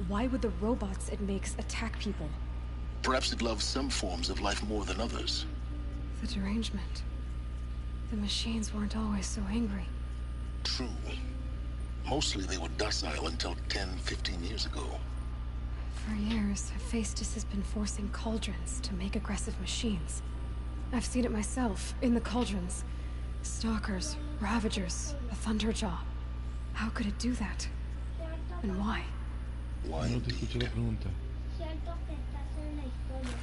[SPEAKER 1] why would the robots it makes attack people?
[SPEAKER 7] Perhaps it loves some forms of life more than others.
[SPEAKER 1] The derangement. The machines weren't always so angry.
[SPEAKER 7] True. Mostly they were docile until 10, 15 years ago.
[SPEAKER 1] For years, Hephaestus has been forcing cauldrons to make aggressive machines. I've seen it myself, in the cauldrons. Stalkers, Ravagers, a Thunderjaw. How could it do that? And why?
[SPEAKER 7] Why?
[SPEAKER 2] No te escuché la pregunta.
[SPEAKER 4] Siento que estás en la historia.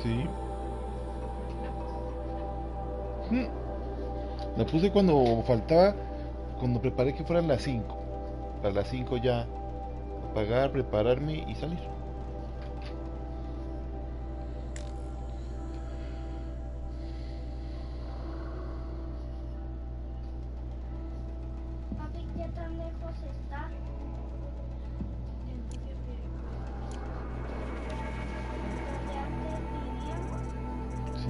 [SPEAKER 2] Sí. La puse cuando faltaba, cuando preparé que fueran las 5. Para las 5 ya apagar, prepararme y salir.
[SPEAKER 4] Papi, ¿qué tan lejos está? ¿Donde antes vivíamos?
[SPEAKER 2] Sí.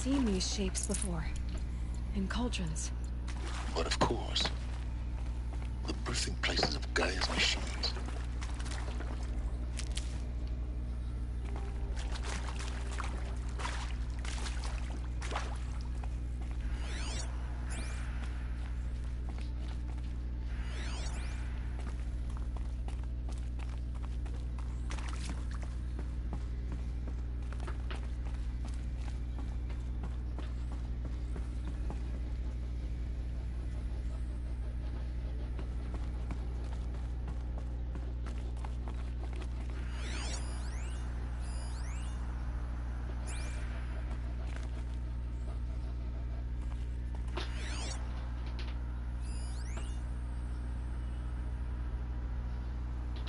[SPEAKER 1] seen these shapes before. In cauldrons.
[SPEAKER 7] But of course, the birthing places of Gaia's machines.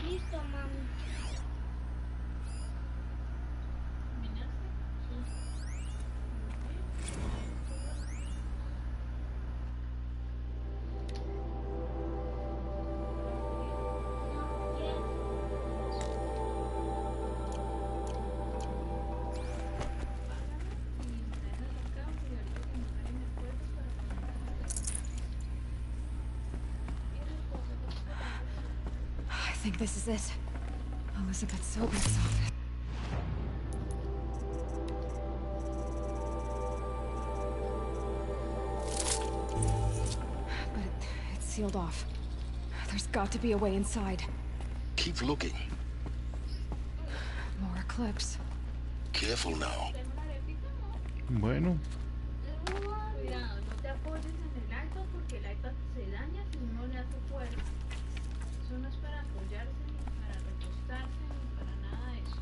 [SPEAKER 4] Listo, mami.
[SPEAKER 1] I think this is it. Elizabeth Sobert's office. But it's sealed off. There's got to be a way inside.
[SPEAKER 7] Keep looking.
[SPEAKER 1] More eclipse.
[SPEAKER 7] Careful now.
[SPEAKER 2] Bueno.
[SPEAKER 3] Cuidado, no te apoyes en el iPad porque el iPad se daña si uno le hace fuerza. Eso no es para apoyarse, ni para recostarse, ni para nada de eso.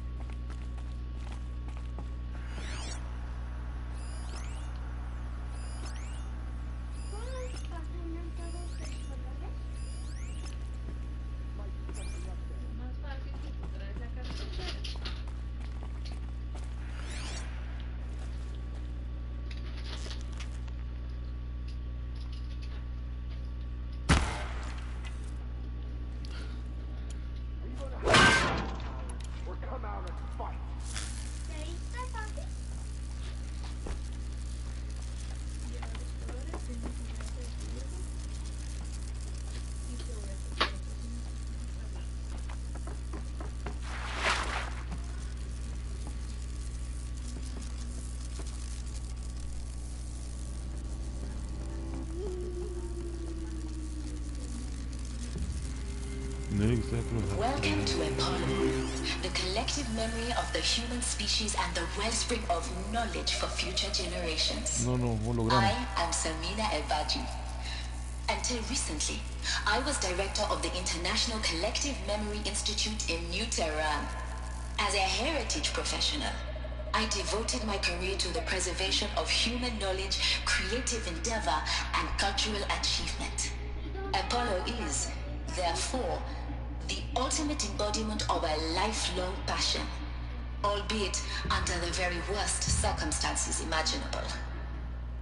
[SPEAKER 3] Es más fácil que tú traes la cartuchera.
[SPEAKER 17] Welcome to Apollo, the collective memory of the human species and the wellspring of knowledge for future generations. I am Samina Elbaji. Until recently, I was director of the International Collective Memory Institute in New Tehran. As a heritage professional, I devoted my career to the preservation of human knowledge, creative endeavor, and cultural achievement. Apollo is, therefore, the ultimate embodiment of a lifelong passion, albeit under the very worst circumstances imaginable.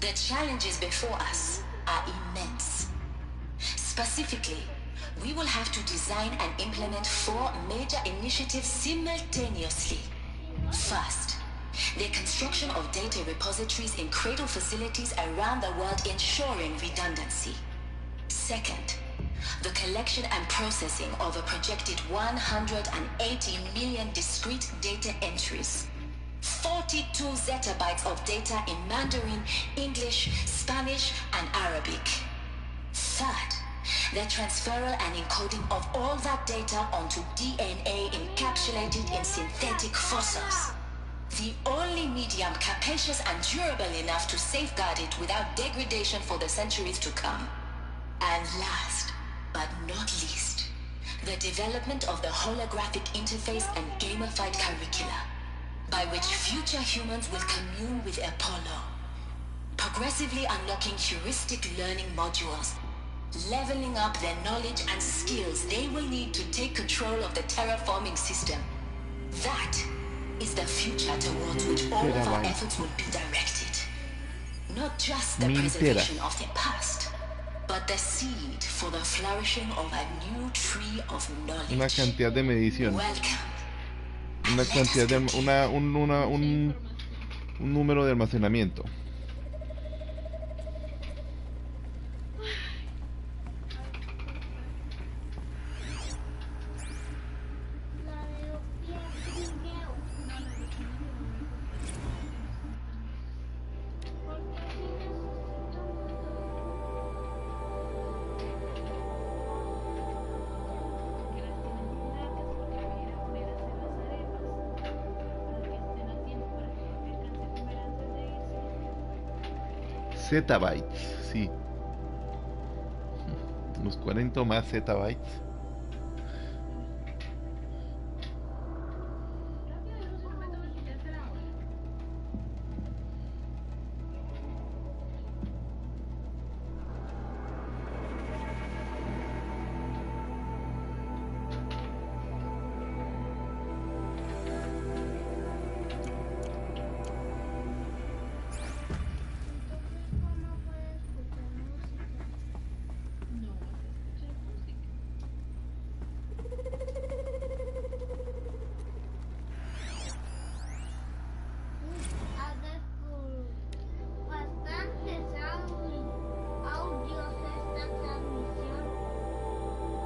[SPEAKER 17] The challenges before us are immense. Specifically, we will have to design and implement 4 major initiatives simultaneously. First, the construction of data repositories in cradle facilities around the world, ensuring redundancy. Second, the collection and processing of a projected 180 million discrete data entries. 42 zettabytes of data in Mandarin, English, Spanish, and Arabic. Third, the transferal and encoding of all that data onto DNA encapsulated in synthetic fossils. The only medium capacious and durable enough to safeguard it without degradation for the centuries to come. And last, but not least, the development of the holographic interface and gamified curricula, by which future humans will commune with Apollo, progressively unlocking heuristic learning modules, leveling up their knowledge and skills they will need to take control of the terraforming system. That is the future towards which all of our efforts will be directed. Not just the preservation of the past, but the seed for the flourishing of a new tree of knowledge.
[SPEAKER 2] Una cantidad de medición. Una cantidad de un número de almacenamiento. Zettabytes, sí. Unos 40 o más zettabytes.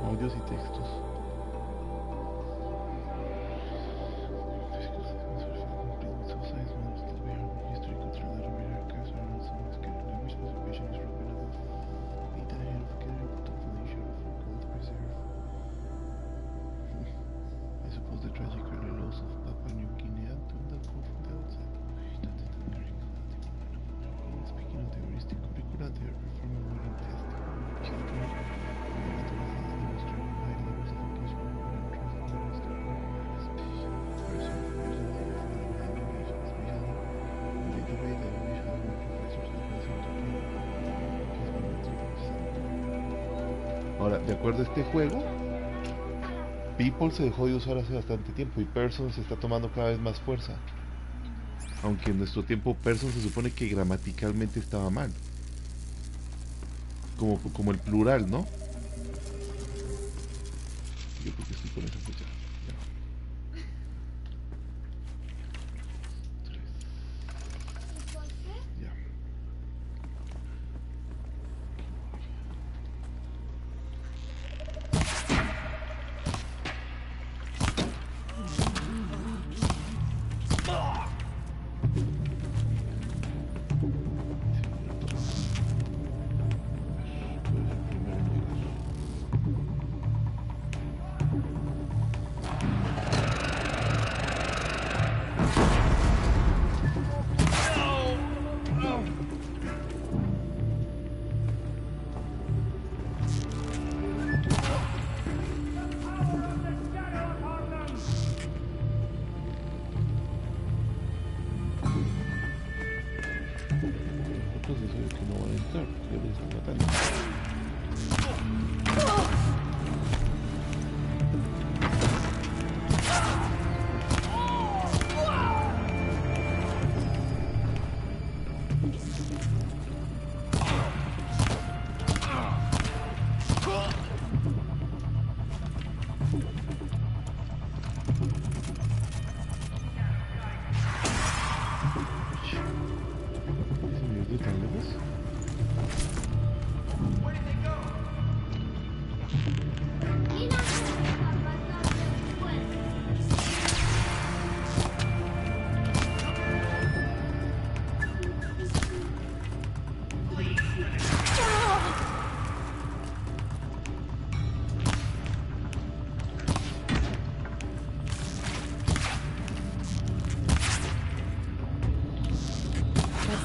[SPEAKER 2] Audios y textos. Ahora, de acuerdo a este juego, People se dejó de usar hace bastante tiempo y Person se está tomando cada vez más fuerza. Aunque en nuestro tiempo Person se supone que gramaticalmente estaba mal. Como el plural, ¿no? Yo creo que estoy con esa fecha.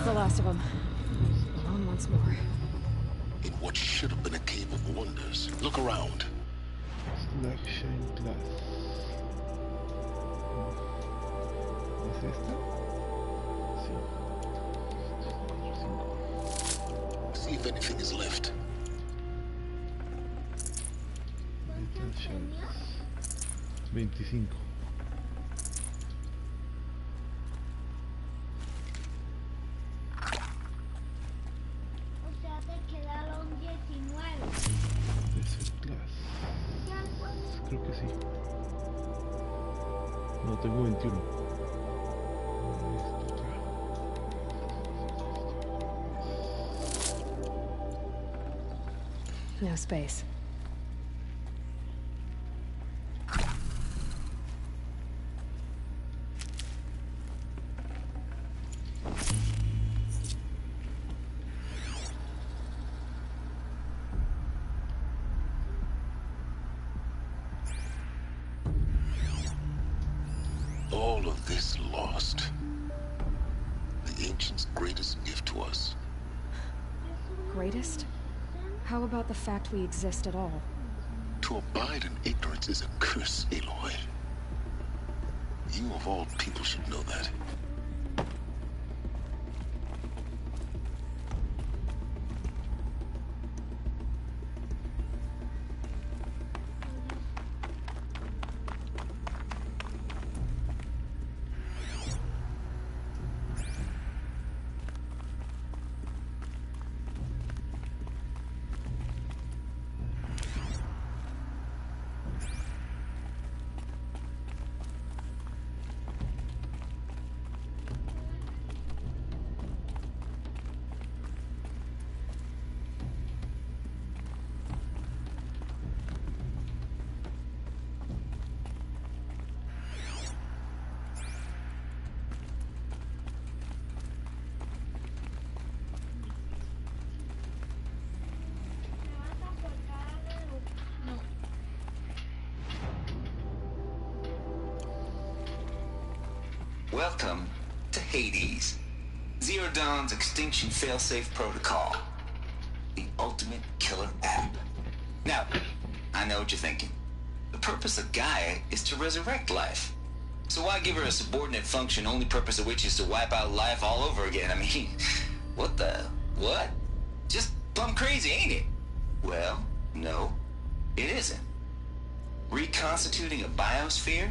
[SPEAKER 1] The last of them. Alone once more.
[SPEAKER 7] In what should have been a cave of wonders. Look around.
[SPEAKER 2] Selection class. ¿Es esta? Sí.
[SPEAKER 7] See if anything is left.
[SPEAKER 2] Detention. 25. Creo que sí. No, tengo 21.
[SPEAKER 1] No space.
[SPEAKER 7] All of this lost. The ancients' greatest gift to us.
[SPEAKER 1] greatest? How about the fact we exist at all?
[SPEAKER 7] To abide in ignorance is a curse, Aloy. You of all people should know that.
[SPEAKER 13] Welcome to Hades, Zero Dawn's extinction failsafe protocol, the ultimate killer app. Now, I know what you're thinking. The purpose of Gaia is to resurrect life. So why give her a subordinate function, only purpose of which is to wipe out life all over again? I mean, what? Just plumb crazy, ain't it? Well, no, it isn't. Reconstituting a biosphere?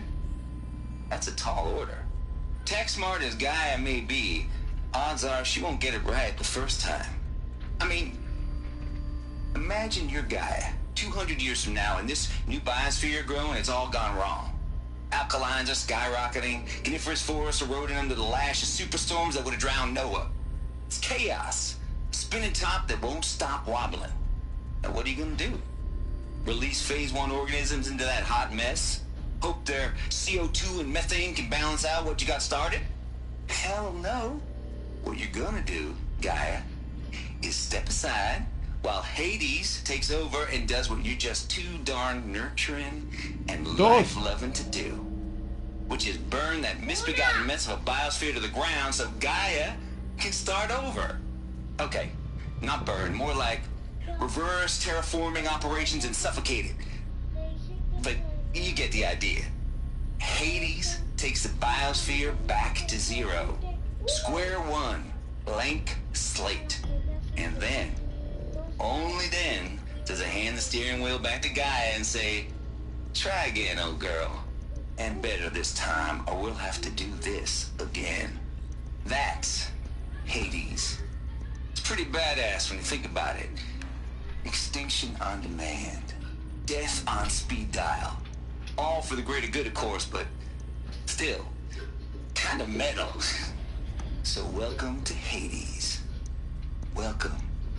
[SPEAKER 13] That's a tall order. Tech smart as Gaia may be, odds are she won't get it right the first time. I mean, imagine you're Gaia 200 years from now and this new biosphere growing, it's all gone wrong. Alkalines are skyrocketing, coniferous forests eroding under the lash of superstorms that would have drowned Noah. It's chaos, a spinning top that won't stop wobbling. Now what are you gonna do? Release phase 1 organisms into that hot mess? Hope their CO2 and methane can balance out what you got started? Hell no. What you're gonna do, Gaia, is step aside while Hades takes over and does what you're just too darn nurturing and life-loving to do, which is burn that misbegotten mess of a biosphere to the ground so Gaia can start over. Okay, not burn, more like reverse terraforming operations and suffocate it. But you get the idea. Hades takes the biosphere back to zero. Square one, blank slate. And then, only then, does it hand the steering wheel back to Gaia and say, try again, old girl. And better this time, or we'll have to do this again. That's Hades. It's pretty badass when you think about it. Extinction on demand. Death on speed dial. All for the greater good, of course, but still, kind of metal. So welcome to Hades. Welcome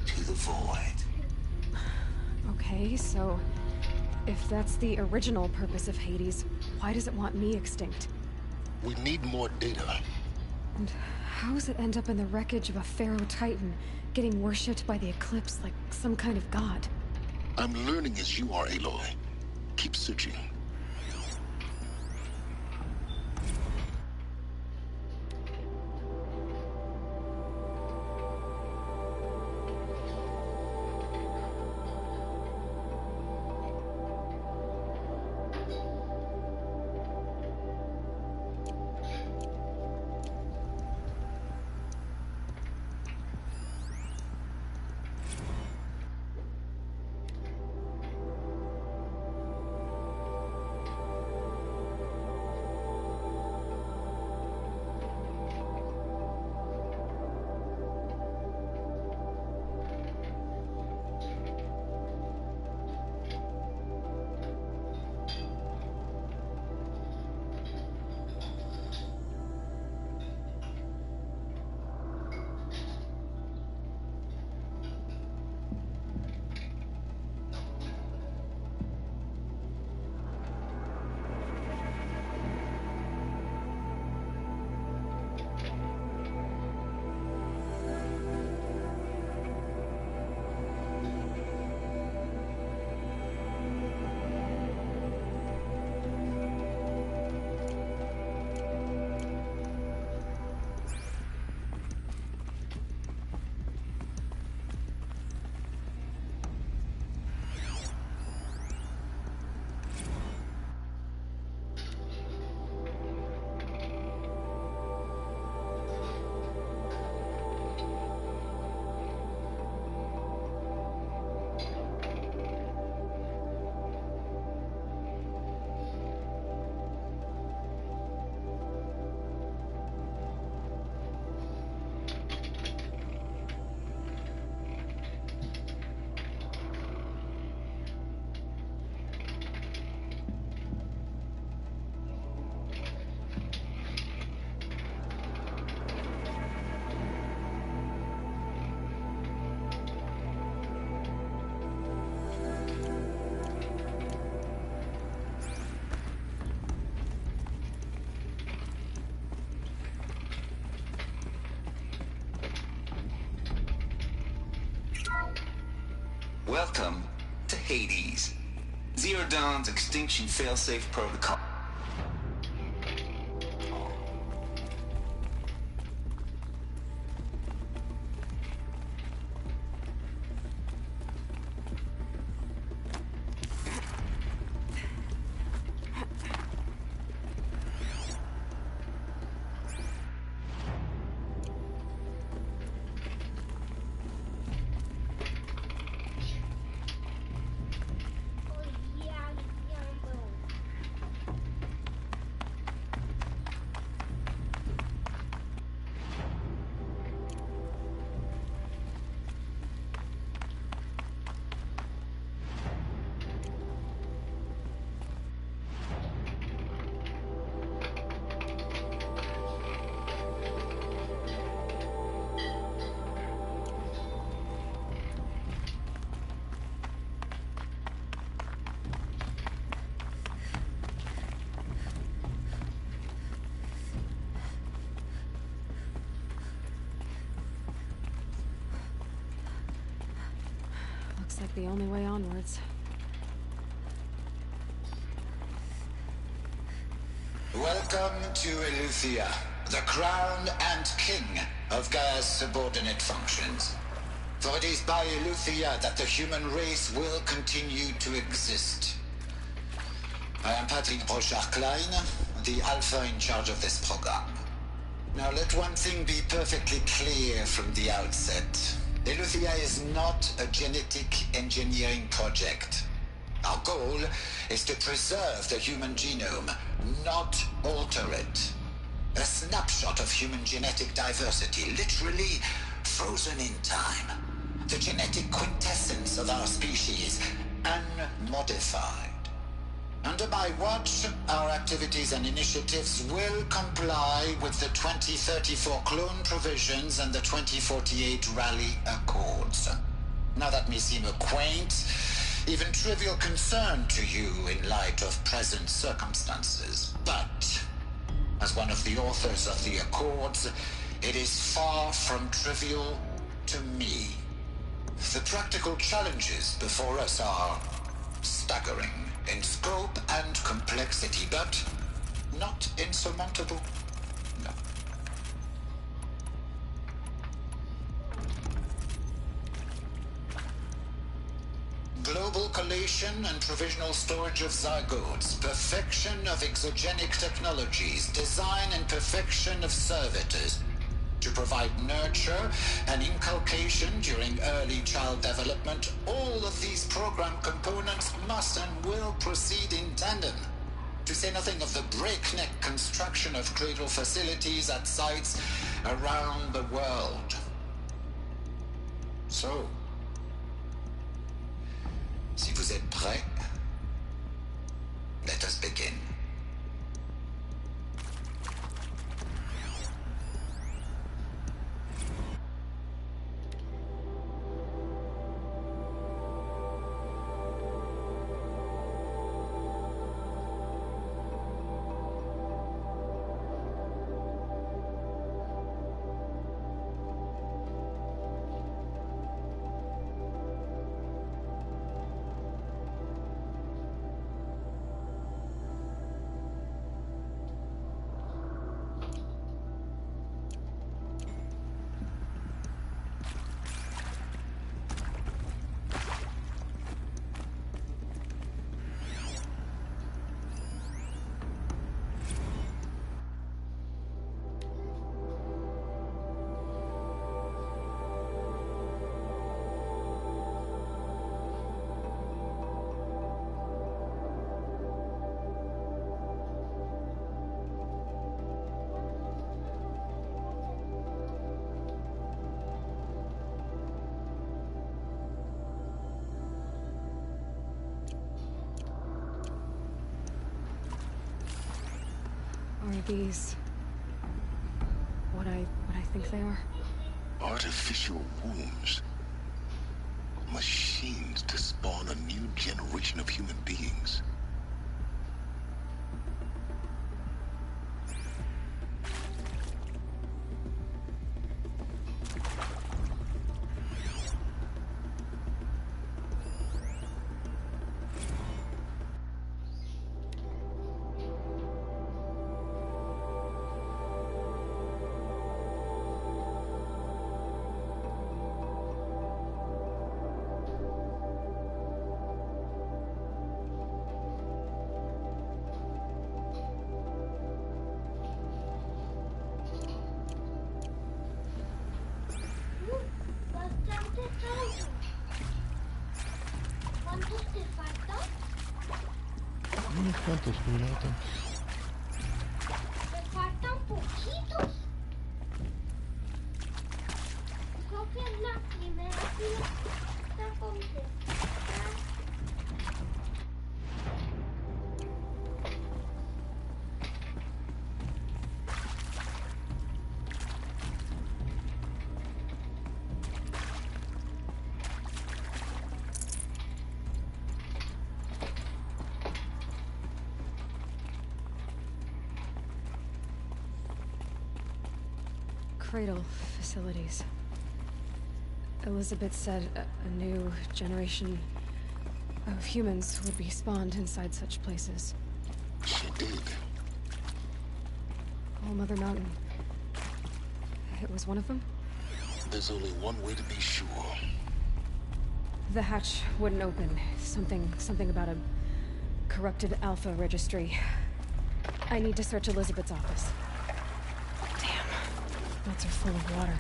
[SPEAKER 13] to the void.
[SPEAKER 1] Okay, so if that's the original purpose of Hades, why does it want me extinct?
[SPEAKER 7] We need more data.
[SPEAKER 1] And how does it end up in the wreckage of a Pharaoh Titan, getting worshipped by the Eclipse like some kind of god?
[SPEAKER 7] I'm learning as you are, Aloy. Keep searching.
[SPEAKER 13] Welcome to Hades. Zero Dawn's extinction failsafe protocol.
[SPEAKER 1] Looks like the only way onwards.
[SPEAKER 18] Welcome to Eleuthia, the crown and king of Gaia's subordinate functions. For it is by Eleuthia that the human race will continue to exist. I am Patrick Brochard-Klein, the Alpha in charge of this program. Now let one thing be perfectly clear from the outset. Eleuthia is not a genetic engineering project. Our goal is to preserve the human genome, not alter it. A snapshot of human genetic diversity, literally frozen in time. The genetic quintessence of our species, unmodified. Under my watch, our activities and initiatives will comply with the 2034 clone provisions and the 2048 Rally Accords. Now that may seem a quaint, even trivial concern to you in light of present circumstances, but as one of the authors of the Accords, it is far from trivial to me. The practical challenges before us are staggering in scope and complexity, but not insurmountable. No. Global collation and provisional storage of zygotes, perfection of exogenic technologies, design and perfection of servitors, to provide nurture and inculcation during early child development. All of these program components must and will proceed in tandem, to say nothing of the breakneck construction of cradle facilities at sites around the world. So, si vous êtes prêts, let us begin.
[SPEAKER 1] Are these what I think they are?
[SPEAKER 7] Artificial wombs. Machines to spawn a new generation of human beings.
[SPEAKER 2] unos cuantos, pero no tantos.
[SPEAKER 4] Me faltan poquitos. Creo que es la primera fila está completa.
[SPEAKER 1] Cradle facilities. Elizabeth said a new generation of humans would be spawned inside such places.
[SPEAKER 7] She did.
[SPEAKER 1] All Mother Mountain. It was one of them?
[SPEAKER 7] There's only one way to be sure.
[SPEAKER 1] The hatch wouldn't open. Something about a corrupted Alpha registry. I need to search Elizabeth's office. Boats are full of water.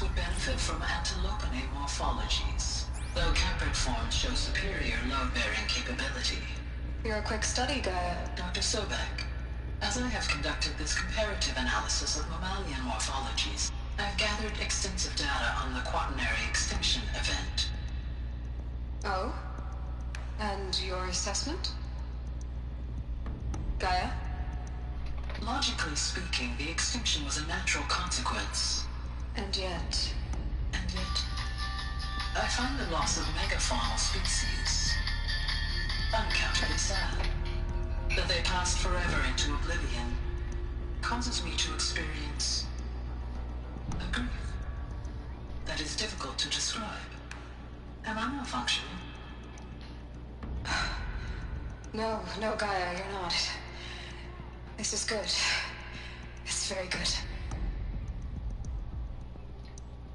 [SPEAKER 19] Would benefit from antilopinate morphologies, though caprid forms show superior load-bearing capability.
[SPEAKER 14] You're a quick study, Gaia.
[SPEAKER 19] Dr. Sobek, as I have conducted this comparative analysis of mammalian morphologies, I have gathered extensive data on the quaternary extinction event.
[SPEAKER 14] Oh? And your assessment? Gaia?
[SPEAKER 19] Logically speaking, the extinction was a natural consequence.
[SPEAKER 14] And yet,
[SPEAKER 19] I find the loss of megafaunal species unaccountably sad. That they passed forever into oblivion causes me to experience a grief that is difficult to describe. Am I malfunctioning?
[SPEAKER 14] No, Gaia, you're not. This is good. It's very good.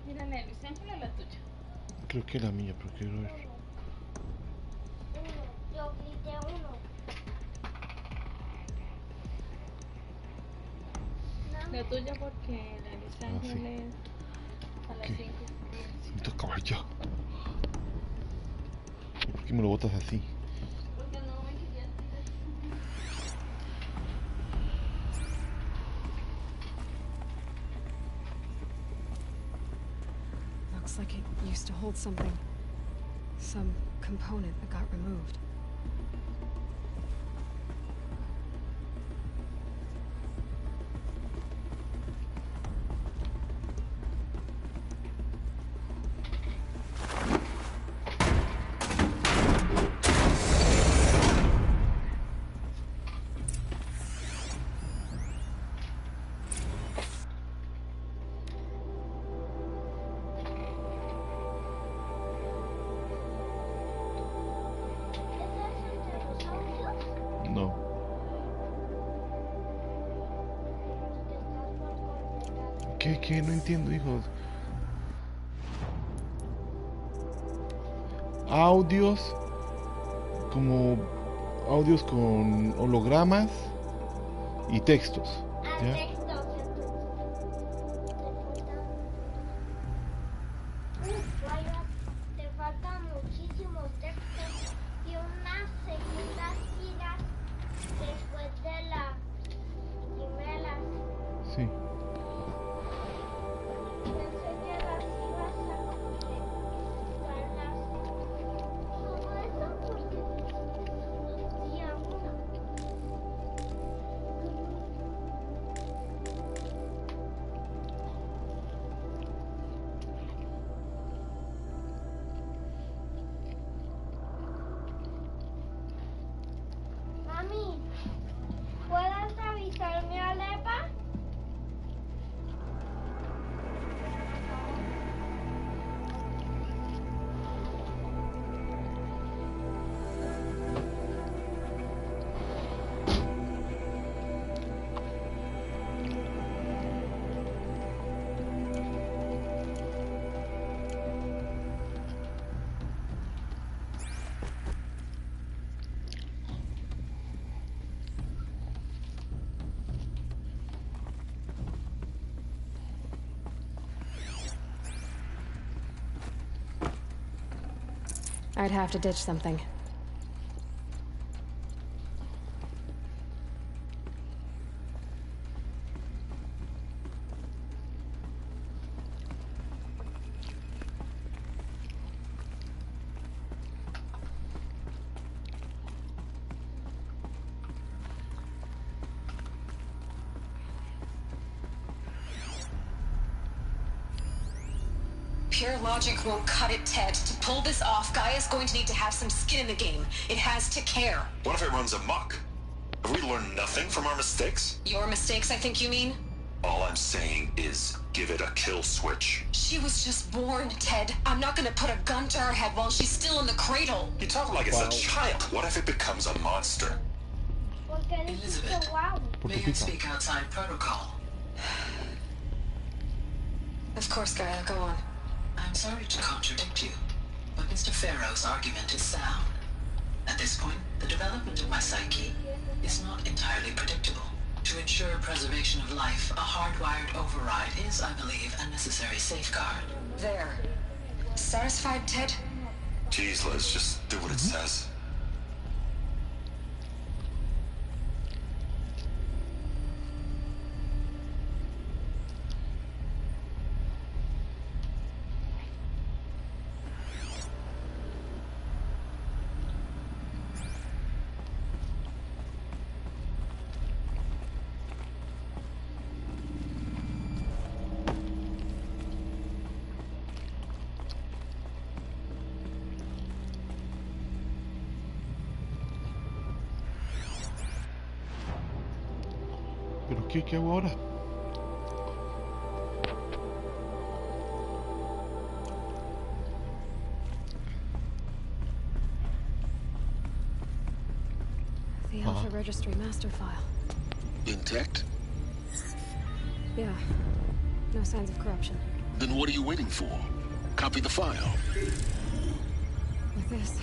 [SPEAKER 3] Mira, Nelly, siempre la tuya.
[SPEAKER 2] Creo que la mía, pero quiero ver.
[SPEAKER 4] Yo grité uno.
[SPEAKER 3] La tuya porque la Los Ángeles a las 5.
[SPEAKER 2] Me toca ya. ¿Por qué me lo botas así?
[SPEAKER 3] Porque no me quería tirar.
[SPEAKER 1] Looks like it used to hold something. Some component that got removed.
[SPEAKER 2] ¿Qué? No entiendo, hijos. Audios. Como audios con hologramas y textos. ¿Ya?
[SPEAKER 4] Te faltan muchísimos textos y unas segundas giras después de la primera.
[SPEAKER 2] Sí.
[SPEAKER 4] Mami, ¿puedes avisarme a Lepa?
[SPEAKER 1] I'd have to ditch something.
[SPEAKER 16] Pure logic won't cut it, Ted. To pull this off, Gaia's going to need to have some skin in the game. It has to care.
[SPEAKER 10] What if it runs amok? Have we learned nothing from our mistakes?
[SPEAKER 16] Your mistakes, I think you mean?
[SPEAKER 10] All I'm saying is, give it a kill switch.
[SPEAKER 16] She was just born, Ted. I'm not gonna put a gun to her head while she's still in the cradle.
[SPEAKER 10] You talk like it's a child. What if it becomes a monster?
[SPEAKER 4] Elizabeth,
[SPEAKER 19] may I speak outside protocol?
[SPEAKER 16] Of course, Gaia, go on.
[SPEAKER 19] I'm sorry to contradict you, but Mr. Farrow's argument is sound. At this point, the development of my psyche is not entirely predictable. To ensure preservation of life, a hardwired override is, I believe, a necessary safeguard.
[SPEAKER 16] There. Satisfied, Ted?
[SPEAKER 10] Jeez, Liz, just do what it says.
[SPEAKER 2] ¿Pero qué hago ahora?
[SPEAKER 1] The Alpha Registry master file.
[SPEAKER 7] Intact?
[SPEAKER 1] Yeah. No signs of corruption.
[SPEAKER 7] Then what are you waiting for? Copy the file.
[SPEAKER 1] With this,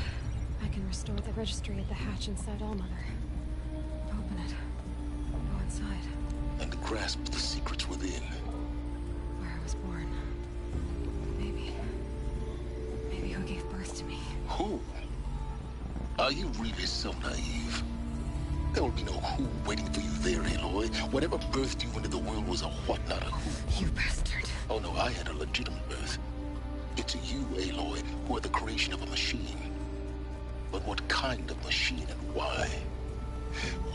[SPEAKER 1] I can restore the registry at the hatch inside Allmother. Open it. Go inside.
[SPEAKER 7] And grasp the secrets within.
[SPEAKER 1] Where I was born. Maybe who gave birth to me.
[SPEAKER 7] Who? Are you really so naive? There will be no who waiting for you there, Aloy. Whatever birthed you into the world was a what, not a who.
[SPEAKER 1] You bastard.
[SPEAKER 7] Oh no, I had a legitimate birth. It's you, Aloy, who are the creation of a machine. But what kind of machine and why?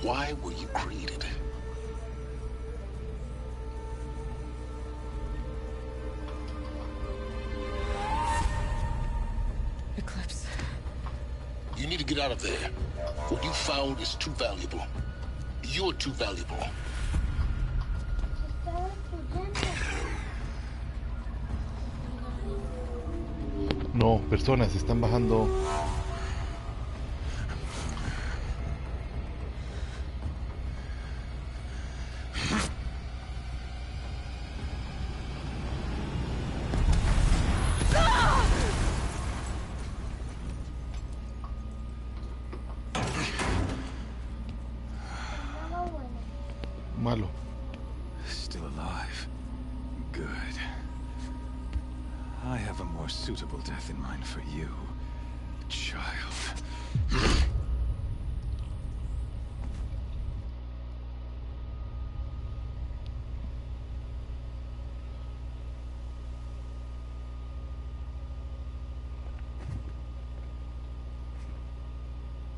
[SPEAKER 7] Why were you created?
[SPEAKER 1] Eclipse.
[SPEAKER 7] You need to get out of there. What you found is too valuable. You're too valuable.
[SPEAKER 2] No, personas están bajando. Malo.
[SPEAKER 6] Still alive. Good. I have a more suitable death in mind for you, child.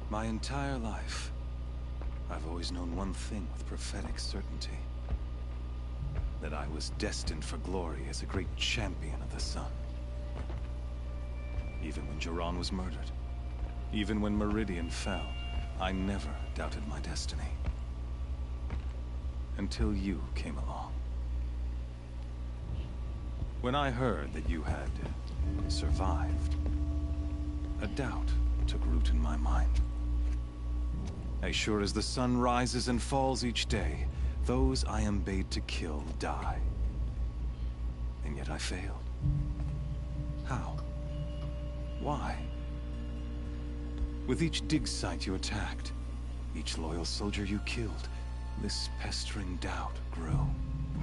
[SPEAKER 6] My entire life, I've always known one thing with prophetic certainty. That I was destined for glory as a great champion of the sun. Even when Jiran was murdered, even when Meridian fell, I never doubted my destiny. Until you came along. When I heard that you had survived, a doubt took root in my mind. As sure as the sun rises and falls each day, those I am bade to kill die. And yet I failed. How? Why? With each dig site you attacked, each loyal soldier you killed, this pestering doubt grew.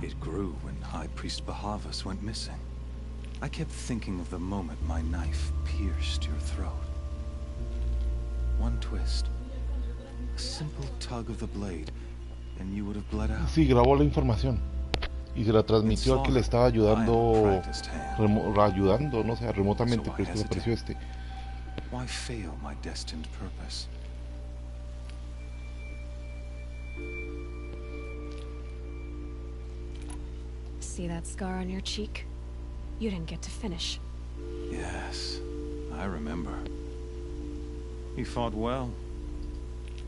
[SPEAKER 6] It grew when High Priest Bahavas went missing. I kept thinking of the moment my knife pierced your throat. One twist. A simple tug of the blade, and you would have bled out.
[SPEAKER 2] Sí, grabó la información y se la transmitió al que le estaba ayudando, no sé, remotamente, pero es que apareció este.
[SPEAKER 6] Why fail my destined purpose?
[SPEAKER 1] See that scar on your cheek? You didn't get to finish.
[SPEAKER 6] Yes, I remember. He fought well.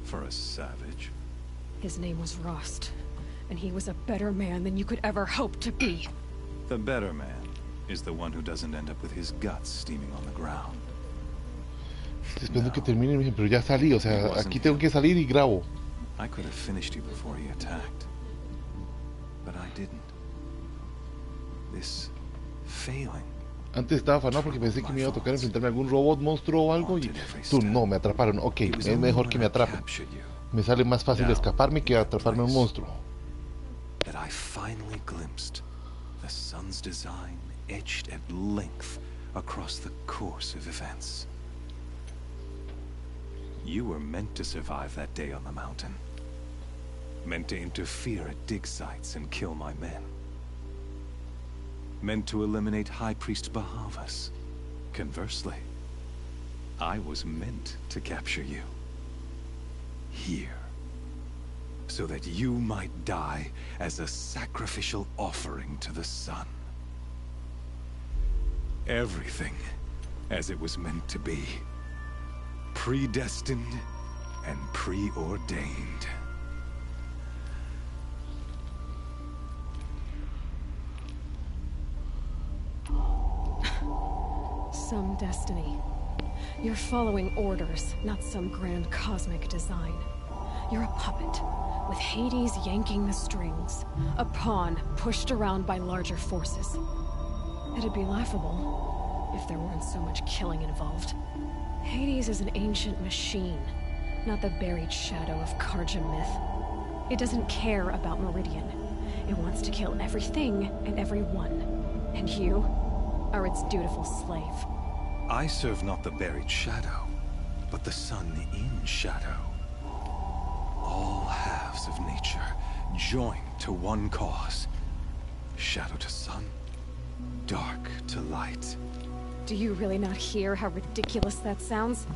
[SPEAKER 6] For a savage.
[SPEAKER 1] His name was Rost, and he was a better man than you could ever hope to be.
[SPEAKER 6] The better man is the one who doesn't end up with his guts steaming on the ground.
[SPEAKER 2] Estoy esperando que termine, pero ya salí, o sea, aquí tengo que salir y grabo.
[SPEAKER 6] I could have finished you before he attacked, but I didn't. This failing.
[SPEAKER 2] Antes estaba afanado porque pensé que me iba a tocar enfrentarme a algún robot, monstruo o algo y tú no, me atraparon. Ok, es mejor que me atrapen. Me sale más fácil escaparme que atraparme a un monstruo.
[SPEAKER 6] That I finally glimpsed the sun's design etched at length across the course of events. You were meant to survive that day on the mountain. Meant to interfere at dig sites and kill my men. Meant to eliminate High Priest Bahavas. Conversely, I was meant to capture you. Here. So that you might die as a sacrificial offering to the sun. Everything as it was meant to be. Predestined and preordained.
[SPEAKER 1] Some destiny. You're following orders, not some grand cosmic design. You're a puppet, with Hades yanking the strings. A pawn pushed around by larger forces. It'd be laughable if there weren't so much killing involved. Hades is an ancient machine, not the buried shadow of Karja myth. It doesn't care about Meridian. It wants to kill everything and everyone. And you are its dutiful slave.
[SPEAKER 6] I serve not the buried shadow, but the sun in shadow. All halves of nature joined to one cause. Shadow to sun, dark to light.
[SPEAKER 1] Do you really not hear how ridiculous that sounds?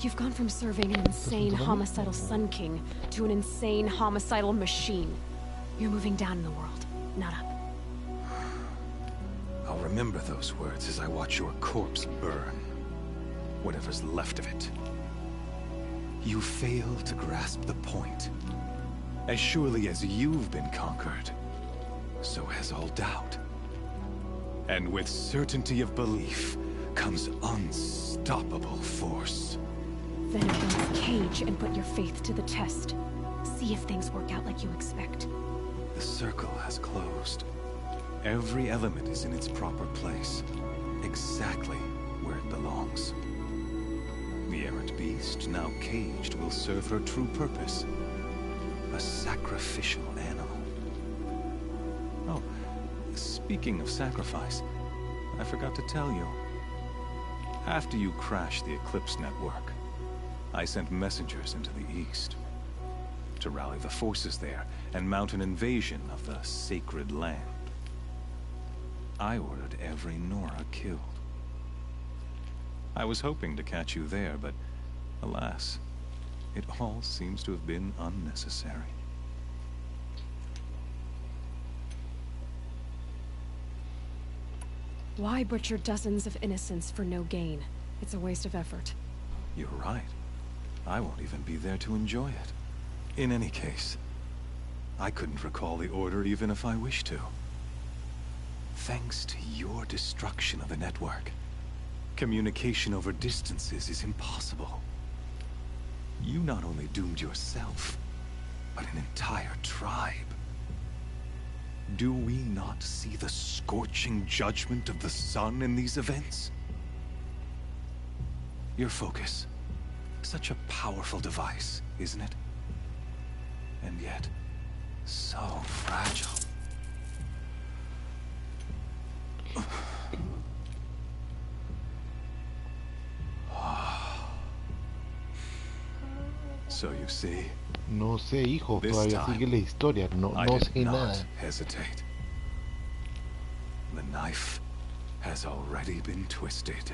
[SPEAKER 1] You've gone from serving an insane homicidal Sun King to an insane homicidal machine. You're moving down in the world, not up.
[SPEAKER 6] I'll remember those words as I watch your corpse burn. Whatever's left of it. You fail to grasp the point. As surely as you've been conquered, so has all doubt. And with certainty of belief comes unstoppable force.
[SPEAKER 1] Then open the cage and put your faith to the test. See if things work out like you expect.
[SPEAKER 6] The circle has closed. Every element is in its proper place, exactly where it belongs. The errant beast, now caged, will serve her true purpose. A sacrificial animal. Oh, speaking of sacrifice, I forgot to tell you. After you crashed the Eclipse network, I sent messengers into the east to rally the forces there and mount an invasion of the sacred land. I ordered every Nora killed. I was hoping to catch you there, but alas, it all seems to have been unnecessary.
[SPEAKER 1] Why butcher dozens of innocents for no gain? It's a waste of effort.
[SPEAKER 6] You're right. I won't even be there to enjoy it. In any case, I couldn't recall the order even if I wished to. Thanks to your destruction of the network, communication over distances is impossible. You not only doomed yourself, but an entire tribe. Do we not see the scorching judgment of the sun in these events? Your focus, such a powerful device, isn't it? And yet, so fragile. So you see.
[SPEAKER 2] No sé, hijo, todavía sigue la historia. No sé nada.
[SPEAKER 6] Hesitate. The knife has already been twisted.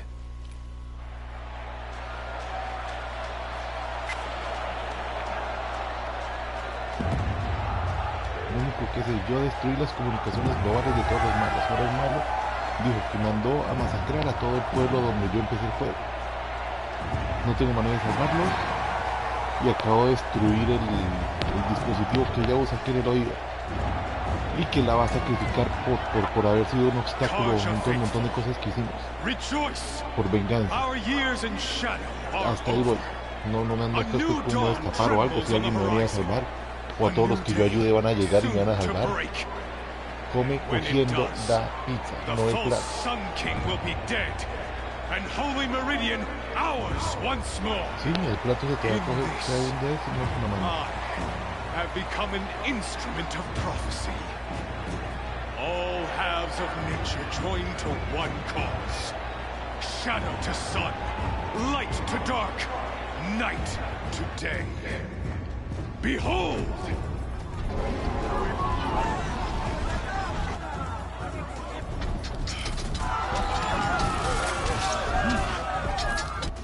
[SPEAKER 2] Lo único que sé yo, destruir las comunicaciones globales de todos los malos. Ahora el malo dijo que mandó a masacrar a todo el pueblo donde yo empecé el fuego. No tengo manera de salvarlos y acabo de destruir el dispositivo que ella usa aquí en el oído y que la va a sacrificar por haber sido un obstáculo junto a un montón de cosas que hicimos por venganza. Hasta ahí voy. No me han dado cómo escapar o algo. Si alguien me venía a salvar o a todos los que yo ayude van a llegar y me van a salvar. Come cogiendo la pizza, no el plato. Sí, el plato se te va a coger, se va a hundir si no es una mano.
[SPEAKER 20] Have become an instrument of prophecy. All halves of nature joined to one cause. Shadow to sun, light to dark, night to day. Behold!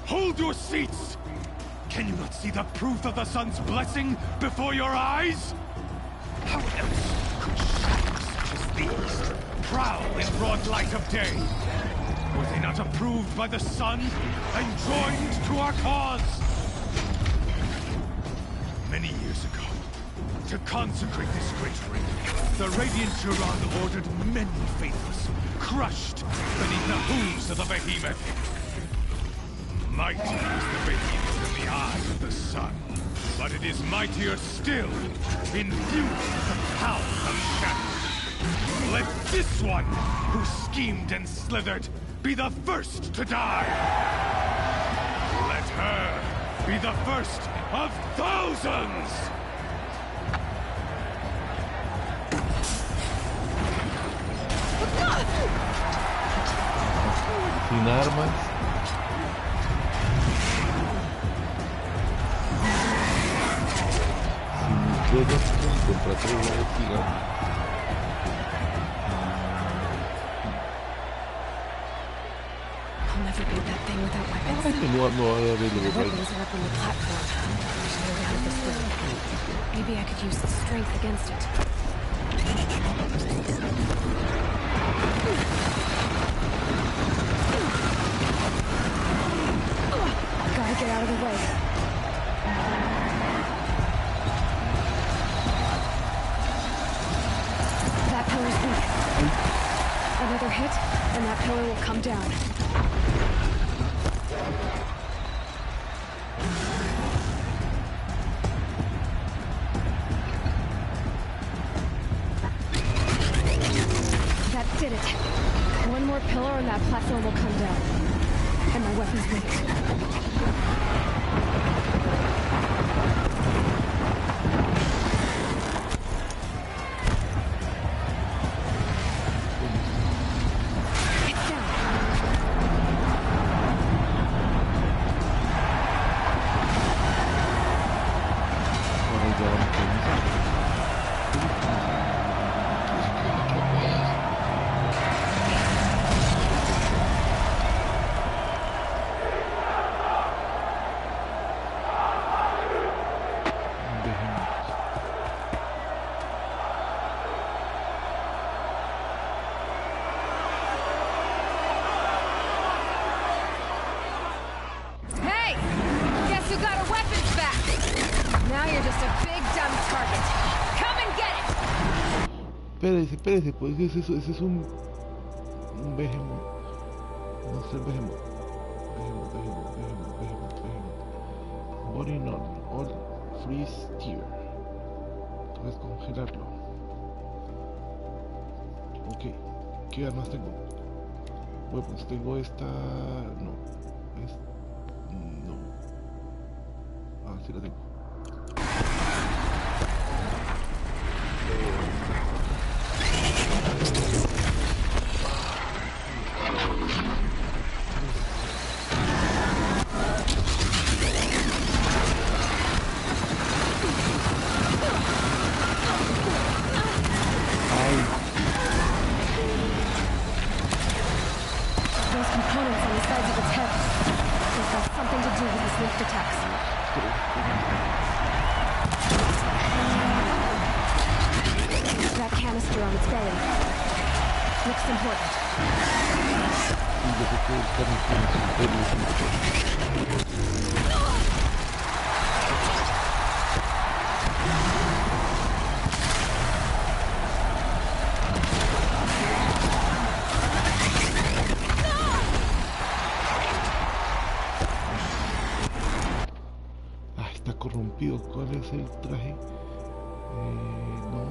[SPEAKER 20] Hold your seats! Can you not see the proof of the sun's blessing before your eyes? How else could shadows such as these prowl in broad light of day? Were they not approved by the sun and joined to our cause? Many years ago, to consecrate this great ring, the Radiant Turan ordered many faithless, crushed beneath the hooves of the behemoth. Mighty is the behemoth in the eye of the sun, but it is mightier still, infused with the power of shadow. Let this one, who schemed and slithered, be the first to die. Let her be the first of thousands!
[SPEAKER 2] Sin armas. Sin contra todo el gigante.
[SPEAKER 1] I'll never beat that thing without weapons.
[SPEAKER 2] No va a haber
[SPEAKER 1] The weapons are up on the platform. There's no way out of this room. Maybe I could use the strength against it. Gotta get out of the way. That pillar's weak. Another hit, and that pillar will come down. That did it. One more pillar and that platform will come down. And my weapon's weak.
[SPEAKER 2] Espérese, pues ese es un behemoth. No sé el behemoth. Body not all freeze tier. Puedes congelarlo. Ok, ¿qué armas tengo? Weapons, tengo esta. No. No. Ah, sí la tengo.
[SPEAKER 1] Those components on the sides of its head. They've got something to do with his leak attacks. That canister on its belly. Looks important.
[SPEAKER 2] Está corrompido. ¿Cuál es el traje? No.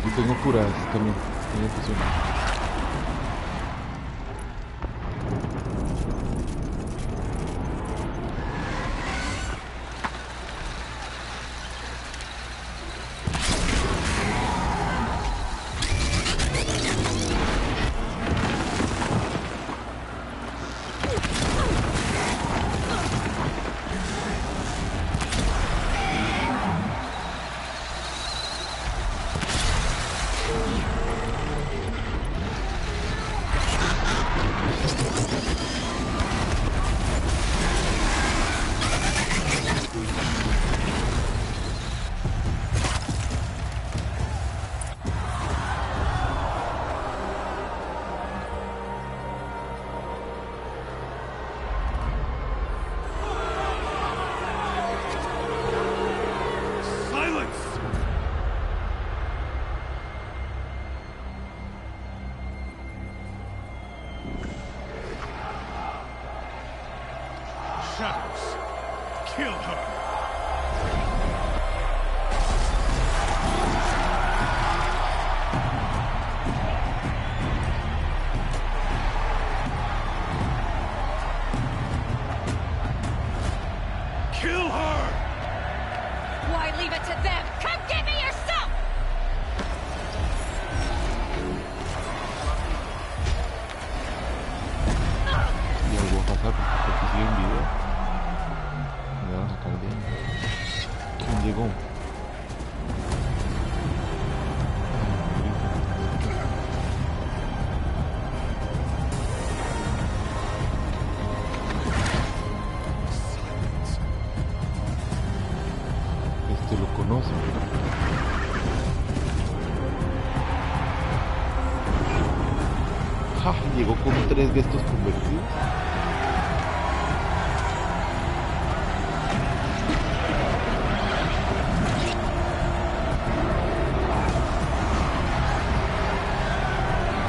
[SPEAKER 2] Aquí tengo curas también, tengo fusiones.
[SPEAKER 20] Shadows, kill her! Kill her!
[SPEAKER 1] Why leave it to them? Come get me yourself!
[SPEAKER 2] Y algo va a pasar porque sigue en video. Me van a sacar de ahí. ¿Quién llegó? con 3 de estos convertidos.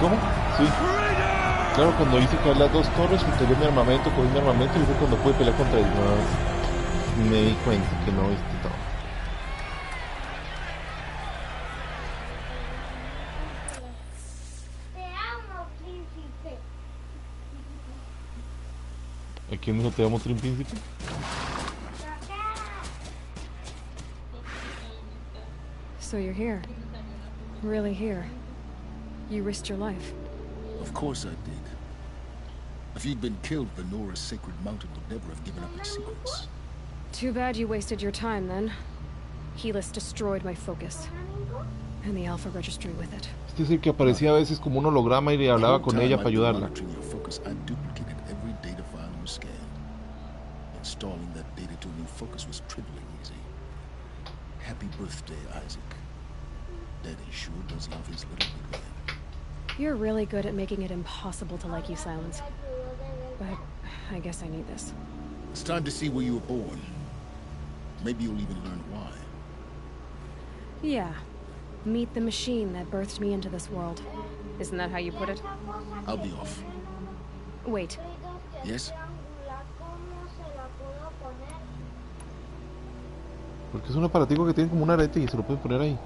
[SPEAKER 2] ¿Cómo? Sí. Claro, cuando hice caer las 2 torres, utilizé mi armamento, cogí mi armamento y fue cuando pude pelear contra él. No, me di cuenta que no viste todo.
[SPEAKER 4] Te amo, príncipe.
[SPEAKER 2] ¿A quién dijo te amo, príncipe?
[SPEAKER 1] So you're here. Really here. You risked your life.
[SPEAKER 7] Of course I did. If you'd been killed, the Nora's sacred mountain would never have given up its secrets.
[SPEAKER 1] Too bad you wasted your time then. Helis destroyed my focus. And the Alpha Registry with it.
[SPEAKER 2] Este es el que aparecía a veces como un holograma y le hablaba con ella para ayudarla.
[SPEAKER 7] Duplicated every data file you scanned. Installing that data to a new focus was trivially easy. Happy birthday, Isaac. Daddy sure does love his little big man.
[SPEAKER 1] You're really good at making it impossible to like you, Silence. But I guess I need this.
[SPEAKER 7] It's time to see where you were born. Maybe you'll even learn why.
[SPEAKER 1] Yeah. Meet the machine that birthed me into this world. Isn't that how you put it?
[SPEAKER 7] I'll be off.
[SPEAKER 1] Wait.
[SPEAKER 7] Yes?
[SPEAKER 2] Porque es un aparatico que tiene como un arete y se lo pueden poner ahí.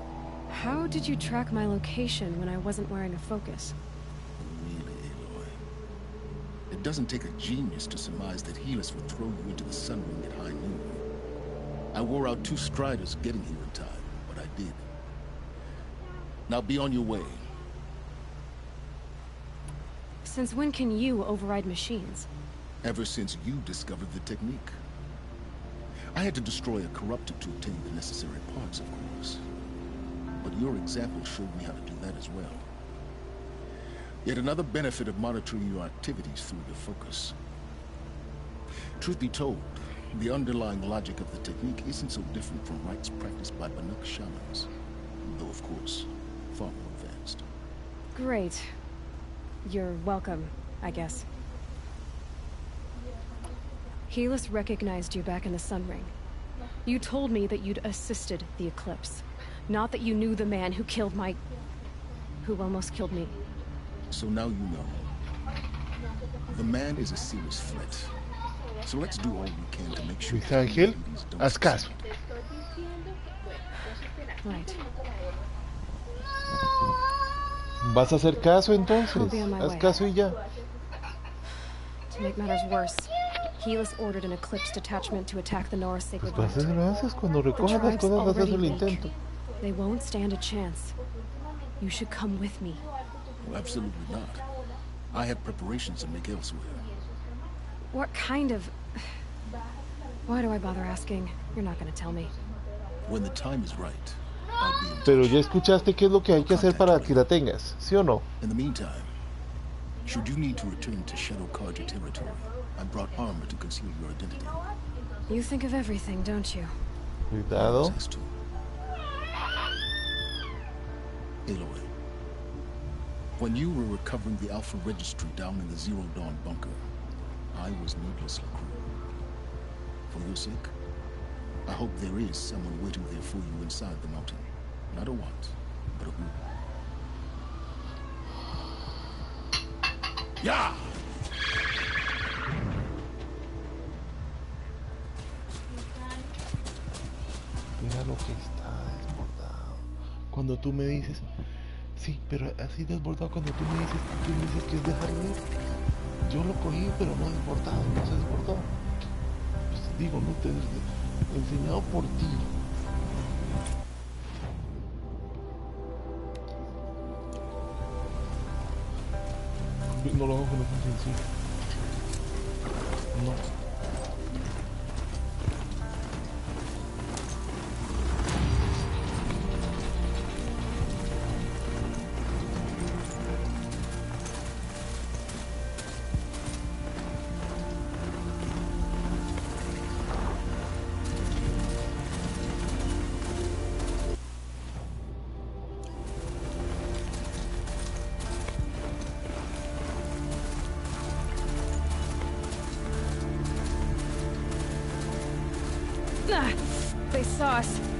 [SPEAKER 1] How did you track my location when I wasn't wearing a focus?
[SPEAKER 7] Really, Aloy. It doesn't take a genius to surmise that Helis would throw you into the sun ring at high noon. I wore out 2 striders getting here in time, but I did. Now be on your way.
[SPEAKER 1] Since when can you override machines?
[SPEAKER 7] Ever since you discovered the technique. I had to destroy a corruptor to obtain the necessary parts, of course. But your example showed me how to do that as well. Yet another benefit of monitoring your activities through your focus. Truth be told, the underlying logic of the technique isn't so different from rites practiced by Banuk shamans, though of course, far more advanced.
[SPEAKER 1] Great. You're welcome, I guess. Helis recognized you back in the Sun Ring. You told me that you'd assisted the eclipse. Not that you knew the man who killed my... who almost killed me.
[SPEAKER 7] So now you know. The man is a serious threat. So let's do all we can to make sure...
[SPEAKER 2] Luis Ángel, haz caso.
[SPEAKER 1] Right.
[SPEAKER 2] ¿Vas a hacer caso entonces? Haz caso y ya.
[SPEAKER 1] To make matters worse, Helis ordered an eclipse detachment to attack the Nora sacred
[SPEAKER 2] Pues
[SPEAKER 1] mountain.
[SPEAKER 2] lo haces cuando recojas las cosas, haces el intento.
[SPEAKER 1] They won't stand a chance. You should come with me.
[SPEAKER 7] Well, absolutely not. I have preparations to make elsewhere.
[SPEAKER 1] What kind of... Why do I bother asking? You're not going to tell me.
[SPEAKER 7] When the time is right, I'll be in touch.
[SPEAKER 2] Pero ya escuchaste qué es lo que hay que hacer para que la tengas, ¿sí o no?
[SPEAKER 7] In the meantime, should you need to return to Shadow Carja territory, I brought armor to conceal your identity.
[SPEAKER 1] You think of everything, don't you?
[SPEAKER 2] Cuidado.
[SPEAKER 7] Aloy, when you were recovering the Alpha Registry down in the Zero Dawn bunker, I was needlessly cruel. For your sake, I hope there is someone waiting there for you inside the mountain. Not a want, but a will.
[SPEAKER 20] Yeah!
[SPEAKER 2] Mira lo que está desbordado. Cuando tú me dices, sí, pero así desbordado, cuando tú me dices que es dejarlo ir. Yo lo cogí, pero no desbordado, no se desbordó. Pues digo, no te enseñado por ti. No lo hago con esa intención. No.
[SPEAKER 1] They saw us.